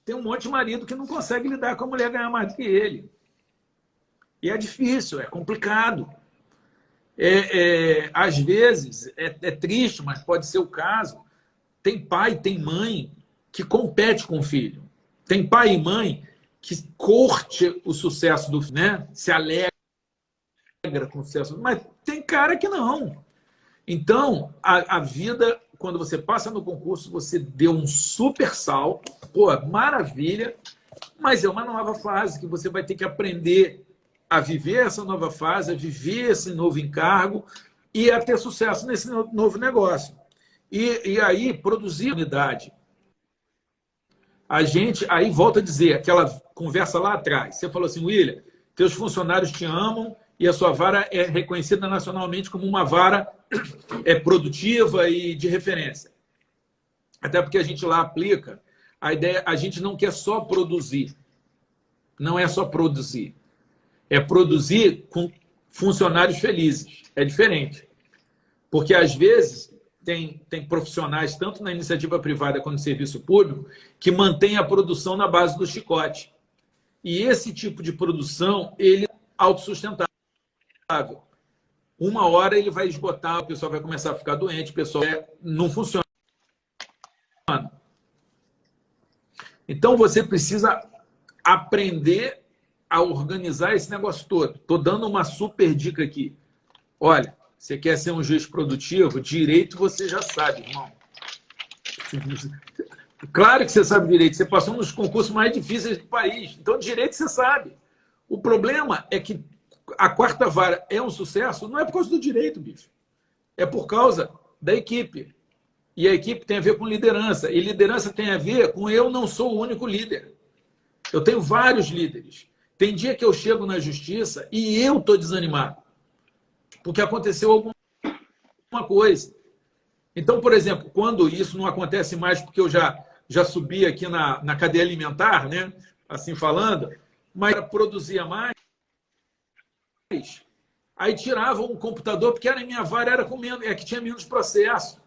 tem um monte de marido que não consegue lidar com a mulher ganhar mais do que ele. E é difícil, é complicado. Às vezes, é triste, mas pode ser o caso. Tem pai, tem mãe que compete com o filho. Tem pai e mãe que curte o sucesso do filho, né? Se alegra com o sucesso. Mas tem cara que não. Então, a vida, quando você passa no concurso, você deu um super salto. Pô, maravilha. Mas é uma nova fase que você vai ter que aprender a viver essa nova fase, a viver esse novo encargo e a ter sucesso nesse novo negócio. E aí, produzir unidade. A gente, aí volta a dizer, aquela conversa lá atrás, você falou assim, William, teus funcionários te amam e a sua vara é reconhecida nacionalmente como uma vara produtiva e de referência. Até porque a gente lá aplica a ideia, a gente não quer só produzir. Não é só produzir. É produzir com funcionários felizes. É diferente. Porque, às vezes, tem profissionais, tanto na iniciativa privada quanto no serviço público, que mantêm a produção na base do chicote. E esse tipo de produção, ele é autossustentável. Uma hora ele vai esgotar, o pessoal vai começar a ficar doente, o pessoal não funciona. Então, você precisa aprender a organizar esse negócio todo. Estou dando uma super dica aqui. Olha, você quer ser um juiz produtivo? Direito você já sabe, irmão. Claro que você sabe direito. Você passou nos concursos mais difíceis do país. Então, direito você sabe. O problema é que a quarta vara é um sucesso, não é por causa do direito, bicho. É por causa da equipe. E a equipe tem a ver com liderança. E liderança tem a ver com eu não sou o único líder. Eu tenho vários líderes. Tem dia que eu chego na justiça e eu estou desanimado. Porque aconteceu alguma coisa. Então, por exemplo, quando isso não acontece mais, porque eu já subi aqui na cadeia alimentar, né? Assim falando, mas produzia mais, aí tirava um computador, porque era minha vara, era com menos, que tinha menos processo.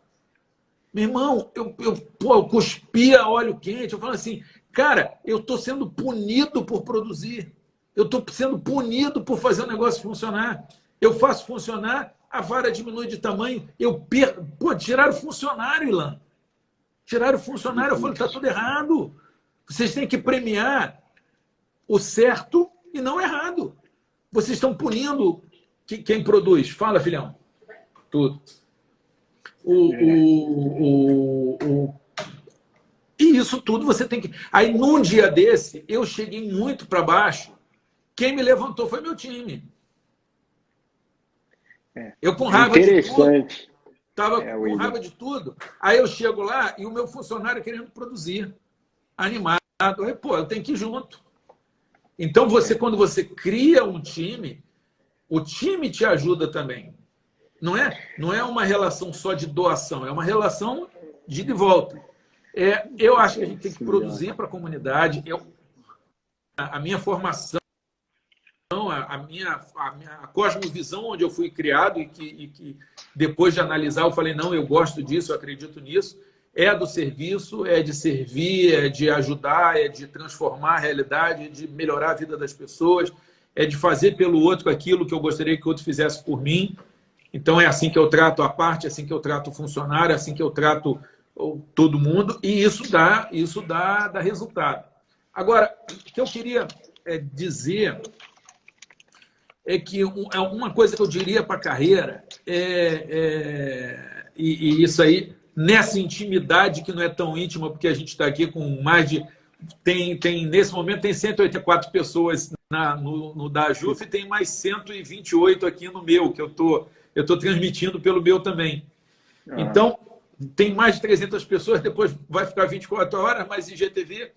Meu irmão, eu cuspia óleo quente, eu falo assim, cara, eu estou sendo punido por produzir. Eu estou sendo punido por fazer o negócio funcionar. Eu faço funcionar, a vara diminui de tamanho, eu perco. Pô, tiraram o funcionário, Ilan. Tiraram o funcionário. Eu falei, está tudo errado. Vocês têm que premiar o certo e não o errado. Vocês estão punindo quem produz. Fala, filhão. Tudo. E E isso tudo você tem que... Aí, num dia desse, eu cheguei muito para baixo. Quem me levantou foi meu time. Eu com raiva de tudo. Estava com raiva de tudo. Aí eu chego lá e o meu funcionário querendo produzir. Animado. Aí, pô, eu tenho que ir junto. Então, quando você cria um time, o time te ajuda também. Não é uma relação só de doação, é uma relação de ida e volta. Eu acho que a gente tem que produzir para a comunidade. A minha formação, a minha cosmovisão onde eu fui criado e que depois de analisar eu falei, não, eu gosto disso, eu acredito nisso, é do serviço, é de servir, é de ajudar, é de transformar a realidade, é de melhorar a vida das pessoas, é de fazer pelo outro aquilo que eu gostaria que o outro fizesse por mim. Então, é assim que eu trato a parte, é assim que eu trato o funcionário, é assim que eu trato todo mundo, e isso dá resultado. Agora, o que eu queria dizer é que uma coisa que eu diria para a carreira e isso aí, nessa intimidade que não é tão íntima, porque a gente está aqui com mais de... nesse momento tem 184 pessoas no da JUF e tem mais 128 aqui no meu, que eu tô transmitindo pelo meu também. Então, tem mais de 300 pessoas, depois vai ficar 24 horas, mas IGTV...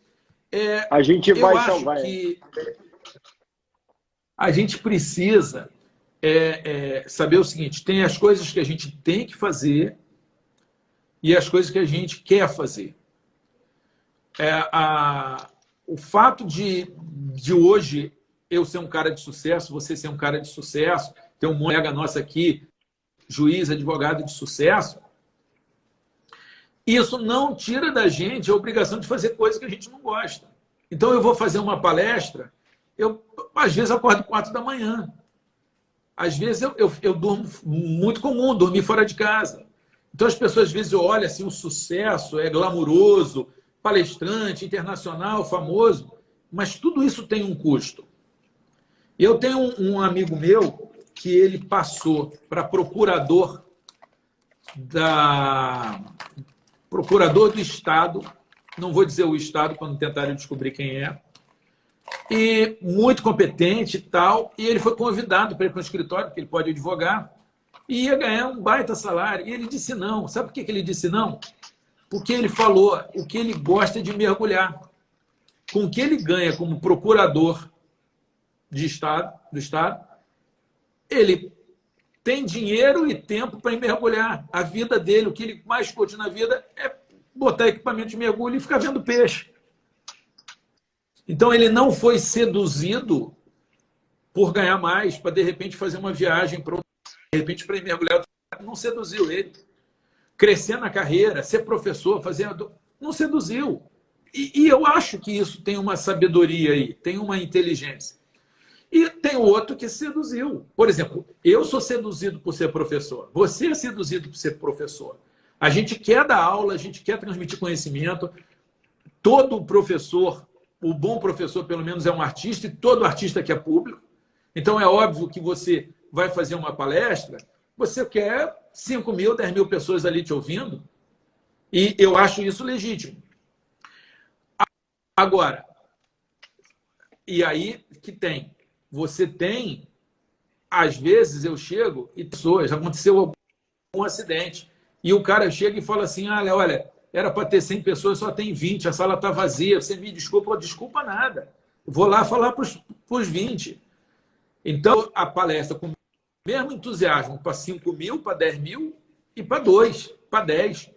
a gente vai salvar. Que a gente precisa saber o seguinte, tem as coisas que a gente tem que fazer e as coisas que a gente quer fazer. O fato de hoje eu ser um cara de sucesso, você ser um cara de sucesso, ter um colega nosso aqui, juiz, advogado de sucesso, isso não tira da gente a obrigação de fazer coisas que a gente não gosta. Então, eu vou fazer uma palestra, às vezes, acordo 4 da manhã. Às vezes, eu durmo muito comum, dormir fora de casa. Então, as pessoas, às vezes, olham assim, o sucesso é glamuroso, palestrante, internacional, famoso, mas tudo isso tem um custo. Eu tenho um amigo meu que ele passou para procurador do Estado, não vou dizer o Estado quando tentarem descobrir quem é, e muito competente e tal, e ele foi convidado para ir para o escritório, porque ele pode advogar, e ia ganhar um baita salário. E ele disse não. Sabe por que ele disse não? Porque ele falou o que ele gosta de mergulhar. Com o que ele ganha como procurador do Estado, ele tem dinheiro e tempo para mergulhar. A vida dele, o que ele mais curte na vida é botar equipamento de mergulho e ficar vendo peixe. Então, ele não foi seduzido por ganhar mais, para, de repente, fazer uma viagem, de repente, para ir mergulhar. Não seduziu ele. Crescer na carreira, ser professor, não seduziu. E eu acho que isso tem uma sabedoria aí, tem uma inteligência. E tem outro que seduziu. Por exemplo, eu sou seduzido por ser professor. Você é seduzido por ser professor. A gente quer dar aula, a gente quer transmitir conhecimento. Todo professor, o bom professor, pelo menos, é um artista, e todo artista quer público. Então, é óbvio que você vai fazer uma palestra, você quer 5 mil, 10 mil pessoas ali te ouvindo, e eu acho isso legítimo. Agora, e aí que tem? Você tem, às vezes eu chego e pessoas, aconteceu algum acidente, e o cara chega e fala assim, olha, era para ter 100 pessoas, só tem 20, a sala está vazia, você me desculpa, desculpa nada. Vou lá falar para os 20. Então, a palestra com o mesmo entusiasmo para 5 mil, para 10 mil e para 2, para 10.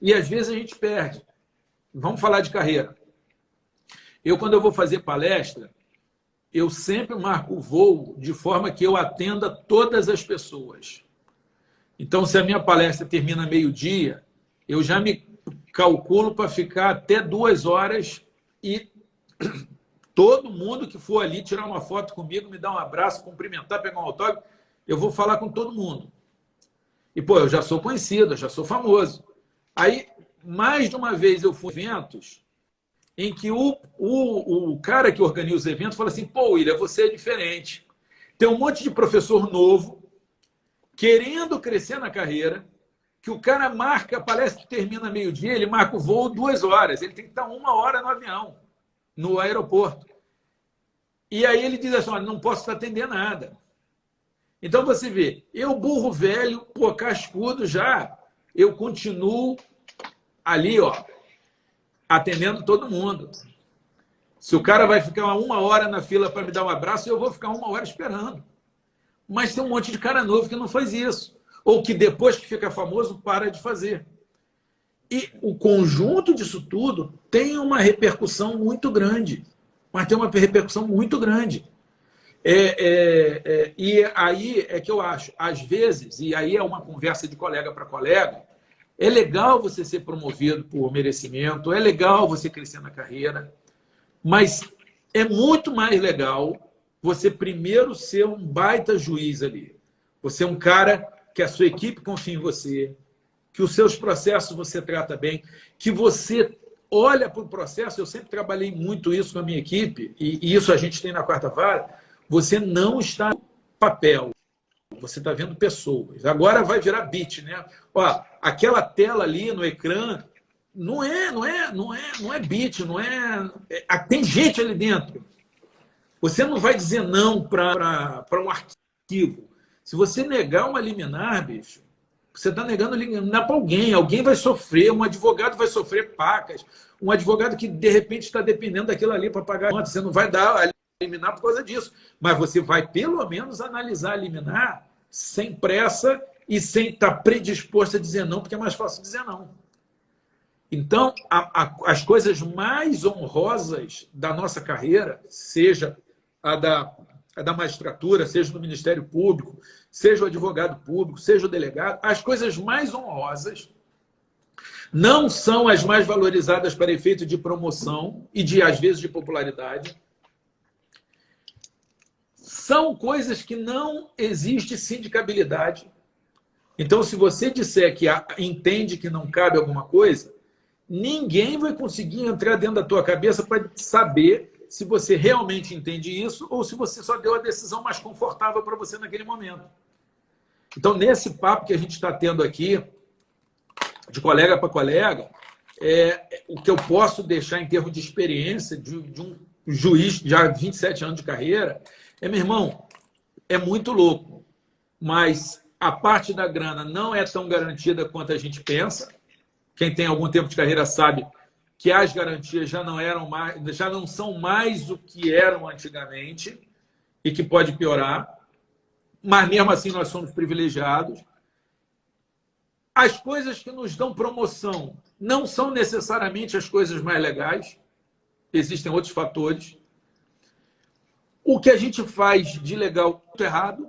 E às vezes a gente perde. Vamos falar de carreira. Quando eu vou fazer palestra, eu sempre marco o voo de forma que eu atenda todas as pessoas. Então, se a minha palestra termina meio-dia, eu já me calculo para ficar até 2 horas e todo mundo que for ali tirar uma foto comigo, me dar um abraço, cumprimentar, pegar um autógrafo, eu vou falar com todo mundo. E, eu já sou conhecido, eu já sou famoso. Aí, mais de uma vez eu fui em eventos em que o cara que organiza os eventos fala assim, William, você é diferente. Tem um monte de professor novo, querendo crescer na carreira, que o cara marca, parece que termina meio-dia, ele marca o voo 2 horas, ele tem que estar 1 hora no avião, no aeroporto. E aí ele diz assim, olha, não posso te atender nada. Então você vê, eu burro velho, pô, cascudo já, eu continuo ali, ó, atendendo todo mundo. Se o cara vai ficar 1 hora na fila para me dar um abraço, eu vou ficar 1 hora esperando. Mas tem um monte de cara novo que não faz isso. Ou que depois que fica famoso, para de fazer. E o conjunto disso tudo tem uma repercussão muito grande. Mas tem uma repercussão muito grande. E aí é que eu acho, às vezes, e aí é uma conversa de colega para colega, é legal você ser promovido por merecimento, é legal você crescer na carreira, mas é muito mais legal você primeiro ser um baita juiz ali. Você é um cara que a sua equipe confia em você, que os seus processos você trata bem, que você olha para o processo. Eu sempre trabalhei muito isso com a minha equipe, e isso a gente tem na Quarta Vara. Você não está no papel, você está vendo pessoas. Agora vai virar bit, né? Ó, aquela tela ali no ecrã não é bit, tem gente ali dentro. Você não vai dizer não para um arquivo. Se você negar uma liminar, bicho, você está negando liminar para alguém. Alguém vai sofrer, um advogado vai sofrer pacas, um advogado que, de repente, está dependendo daquilo ali para pagar a conta. Você não vai dar a liminar por causa disso. Mas você vai, pelo menos, analisar a liminar sem pressa e sem estar predisposto a dizer não, porque é mais fácil dizer não. Então, as coisas mais honrosas da nossa carreira, seja a da magistratura, seja do Ministério Público, seja o advogado público, seja o delegado, as coisas mais honrosas não são as mais valorizadas para efeito de promoção e, às vezes, de popularidade. São coisas que não existe sindicabilidade. Então, se você disser que entende que não cabe alguma coisa, ninguém vai conseguir entrar dentro da tua cabeça para saber se você realmente entende isso ou se você só deu a decisão mais confortável para você naquele momento. Então, nesse papo que a gente está tendo aqui, de colega para colega, o que eu posso deixar em termos de experiência de um juiz já 27 anos de carreira, meu irmão, é muito louco, mas a parte da grana não é tão garantida quanto a gente pensa. Quem tem algum tempo de carreira sabe que as garantias já não são mais o que eram antigamente e que pode piorar, mas mesmo assim nós somos privilegiados. As coisas que nos dão promoção não são necessariamente as coisas mais legais, existem outros fatores. O que a gente faz de legal é errado.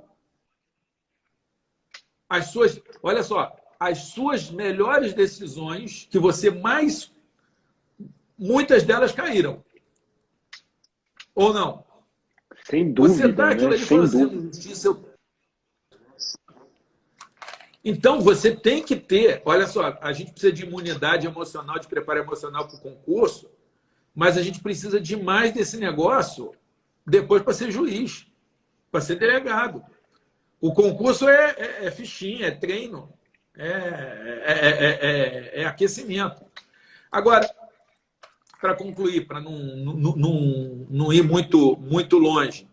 Olha só, as suas melhores decisões, que você mais... Muitas delas caíram. Ou não? Sem dúvida. Você dá aquilo ali fazendo justiça. Então, você tem que ter... Olha só, a gente precisa de imunidade emocional, de preparo emocional para o concurso, mas a gente precisa de mais desse negócio depois para ser juiz, para ser delegado. O concurso é fichinha, é treino, é aquecimento. Agora, para concluir, para não ir muito longe,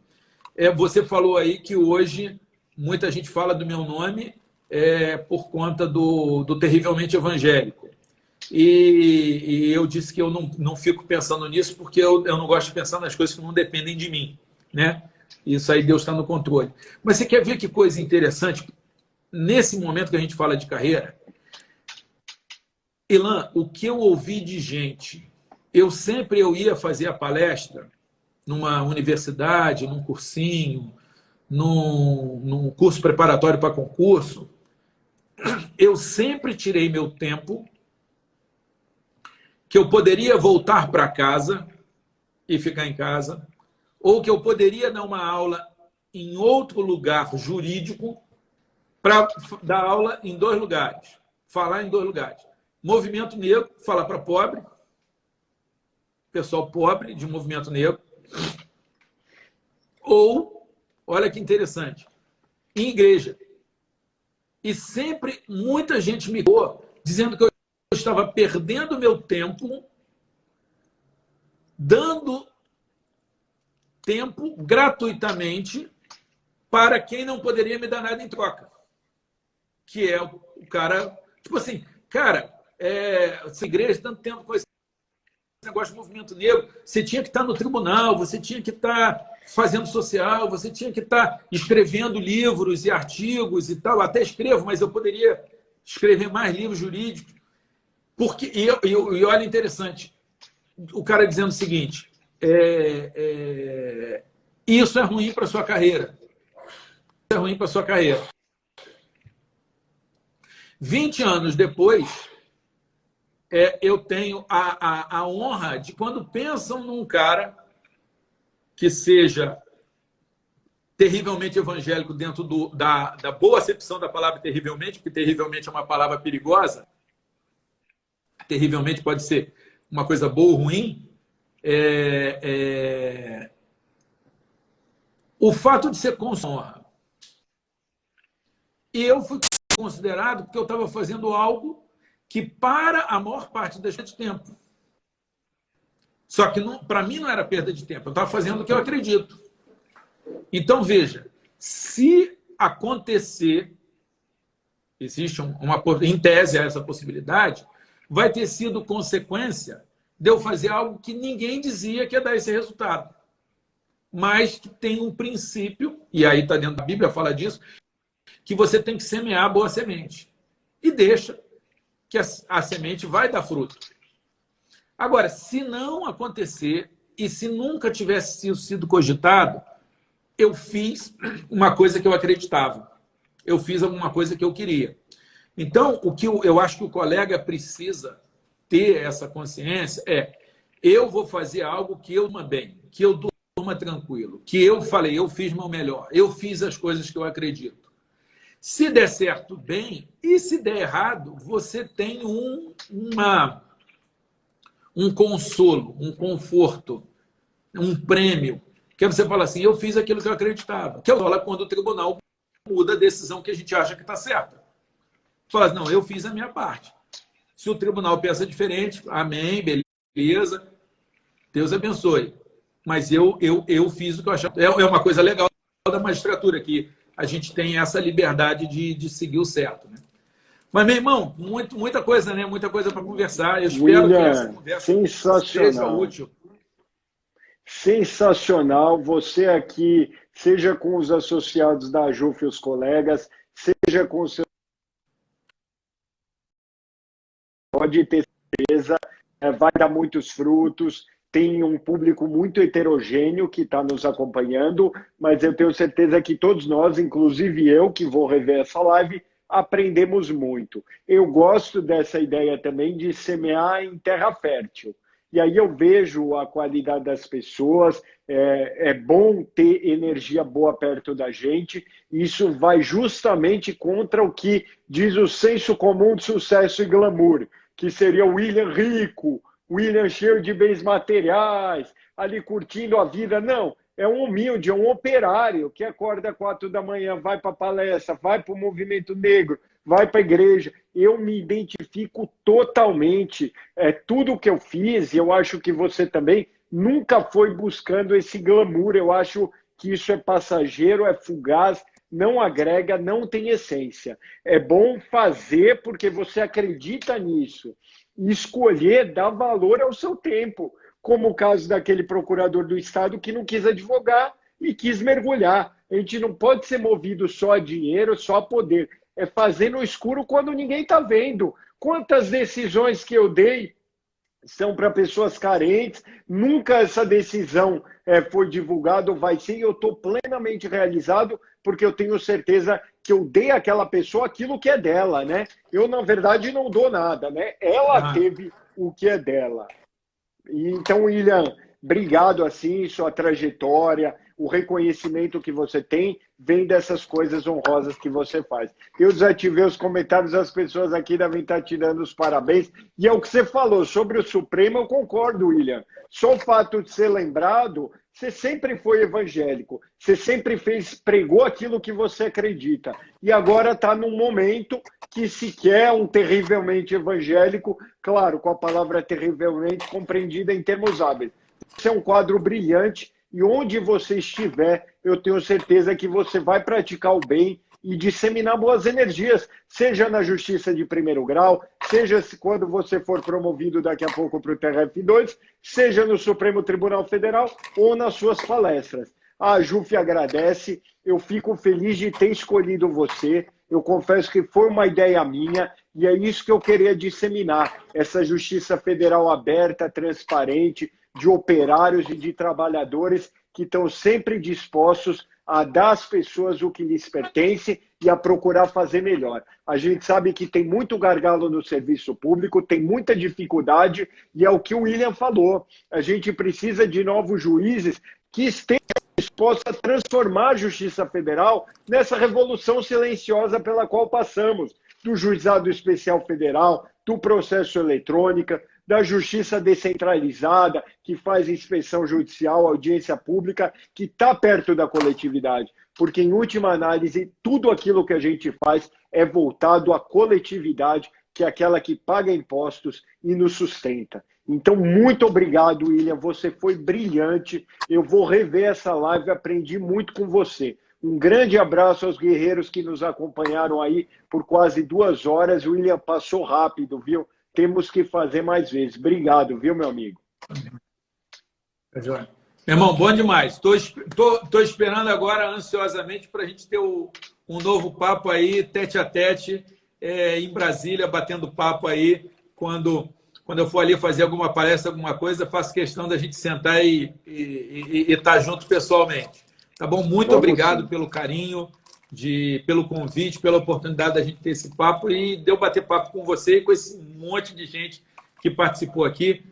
você falou aí que hoje muita gente fala do meu nome por conta do terrivelmente evangélico. E eu disse que eu não fico pensando nisso porque eu não gosto de pensar nas coisas que não dependem de mim, né? Isso aí Deus está no controle. Mas você quer ver que coisa interessante? Nesse momento que a gente fala de carreira, Ilan, o que eu ouvi de gente... Eu ia fazer a palestra numa universidade, num cursinho, num curso preparatório para concurso. Eu sempre tirei meu tempo, que eu poderia voltar para casa e ficar em casa, ou que eu poderia dar uma aula em outro lugar jurídico para dar aula em 2 lugares, falar em 2 lugares. Movimento negro, falar para pobre, pessoal pobre de movimento negro, ou, olha que interessante, em igreja. E sempre muita gente me ligou dizendo que eu estava perdendo meu tempo, dando tempo gratuitamente para quem não poderia me dar nada em troca. Que é o cara... Tipo assim, cara, essa igreja, tanto tempo com esse negócio de movimento negro, você tinha que estar no tribunal, você tinha que estar fazendo social, você tinha que estar escrevendo livros e artigos e tal. Até escrevo, mas eu poderia escrever mais livros jurídicos. Porque, e olha, interessante, o cara dizendo o seguinte, isso é ruim para a sua carreira. Isso é ruim para a sua carreira. 20 anos depois, eu tenho a honra de, quando pensam num cara que seja terrivelmente evangélico dentro da boa acepção da palavra terrivelmente, porque terrivelmente é uma palavra perigosa, terrivelmente pode ser uma coisa boa ou ruim, o fato de ser honra. E eu fui considerado porque eu estava fazendo algo que, para a maior parte das vezes, tempo. Só que, para mim, não era perda de tempo. Eu estava fazendo o que eu acredito. Então, veja, se acontecer, existe em tese essa possibilidade, vai ter sido consequência de eu fazer algo que ninguém dizia que ia dar esse resultado. Mas que tem um princípio, e aí está dentro da Bíblia, fala disso, que você tem que semear a boa semente. E deixa que a semente vai dar fruto. Agora, se não acontecer, e se nunca tivesse sido cogitado, eu fiz uma coisa que eu acreditava. Eu fiz alguma coisa que eu queria. Então, o que eu acho que o colega precisa ter essa consciência eu vou fazer algo que eu durma bem, que eu durma tranquilo, que eu falei, eu fiz meu melhor, eu fiz as coisas que eu acredito. Se der certo, bem, e se der errado, você tem um consolo, um conforto, um prêmio, que você fala assim, eu fiz aquilo que eu acreditava. Que é quando o tribunal muda a decisão que a gente acha que está certa. Fala assim, não, eu fiz a minha parte. Se o tribunal pensa diferente, amém, beleza, Deus abençoe. Mas eu fiz o que eu achava. É uma coisa legal da magistratura, que a gente tem essa liberdade de seguir o certo. Né? Mas, meu irmão, muita coisa, né? Muita coisa para conversar. Eu espero que essa conversa seja útil. Sensacional. Você aqui, seja com os associados da AJUF e os colegas, seja com os seus... Pode ter certeza, vai dar muitos frutos. Tem um público muito heterogêneo que está nos acompanhando, mas eu tenho certeza que todos nós, inclusive eu, que vou rever essa live, aprendemos muito. Eu gosto dessa ideia também de semear em terra fértil. E aí eu vejo a qualidade das pessoas, é bom ter energia boa perto da gente, isso vai justamente contra o que diz o senso comum de sucesso e glamour, que seria o William rico, William cheio de bens materiais, ali curtindo a vida. Não, é um humilde, é um operário que acorda às 4 da manhã, vai para a palestra, vai para o movimento negro, vai para a igreja. Eu me identifico totalmente. Tudo o que eu fiz, e eu acho que você também, nunca foi buscando esse glamour. Eu acho que isso é passageiro, é fugaz, não agrega, não tem essência. É bom fazer porque você acredita nisso. E escolher, dar valor ao seu tempo, como o caso daquele procurador do Estado que não quis advogar e quis mergulhar. A gente não pode ser movido só a dinheiro, só a poder. É fazer no escuro quando ninguém está vendo. Quantas decisões que eu dei são para pessoas carentes, nunca essa decisão foi divulgada ou vai ser, e eu estou plenamente realizado porque eu tenho certeza que eu dei àquela pessoa aquilo que é dela, né? Eu, na verdade, não dou nada, né? Ela teve o que é dela. Então, William, obrigado, assim, sua trajetória, o reconhecimento que você tem vem dessas coisas honrosas que você faz. Eu desativei os comentários, as pessoas aqui devem estar te dando os parabéns. E é o que você falou sobre o Supremo, eu concordo, William. Só o fato de ser lembrado, você sempre foi evangélico, você sempre pregou aquilo que você acredita. E agora está num momento que se quer um terrivelmente evangélico, claro, com a palavra terrivelmente compreendida em termos hábeis. Isso é um quadro brilhante e onde você estiver, eu tenho certeza que você vai praticar o bem e disseminar boas energias, seja na justiça de primeiro grau, seja quando você for promovido daqui a pouco para o TRF2, seja no Supremo Tribunal Federal ou nas suas palestras. A JUF agradece, eu fico feliz de ter escolhido você, eu confesso que foi uma ideia minha e é isso que eu queria disseminar, essa justiça federal aberta, transparente, de operários e de trabalhadores que estão sempre dispostos a dar às pessoas o que lhes pertence e a procurar fazer melhor. A gente sabe que tem muito gargalo no serviço público, tem muita dificuldade, e é o que o William falou. A gente precisa de novos juízes que estejam dispostos a transformar a Justiça Federal nessa revolução silenciosa pela qual passamos, do Juizado Especial Federal, do processo eletrônico, da justiça descentralizada, que faz inspeção judicial, audiência pública, que está perto da coletividade. Porque, em última análise, tudo aquilo que a gente faz é voltado à coletividade, que é aquela que paga impostos e nos sustenta. Então, muito obrigado, William. Você foi brilhante. Eu vou rever essa live, aprendi muito com você. Um grande abraço aos guerreiros que nos acompanharam aí por quase 2 horas. O William passou rápido, viu? Temos que fazer mais vezes. Obrigado, viu, meu amigo? Meu irmão, bom demais. Estou esperando agora ansiosamente para a gente ter um novo papo aí, tete a tete, em Brasília, batendo papo aí. Quando eu for ali fazer alguma palestra, alguma coisa, faço questão da gente sentar e estar junto pessoalmente. Tá bom? Muito obrigado pelo carinho, pelo convite, pela oportunidade da gente ter esse papo e de eu bater papo com você e com esse monte de gente que participou aqui.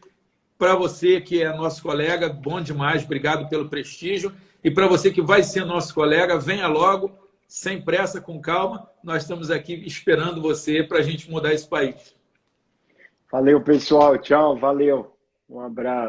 Para você que é nosso colega, bom demais, obrigado pelo prestígio. E para você que vai ser nosso colega, venha logo, sem pressa, com calma. Nós estamos aqui esperando você para a gente mudar esse país. Valeu, pessoal. Tchau, valeu. Um abraço.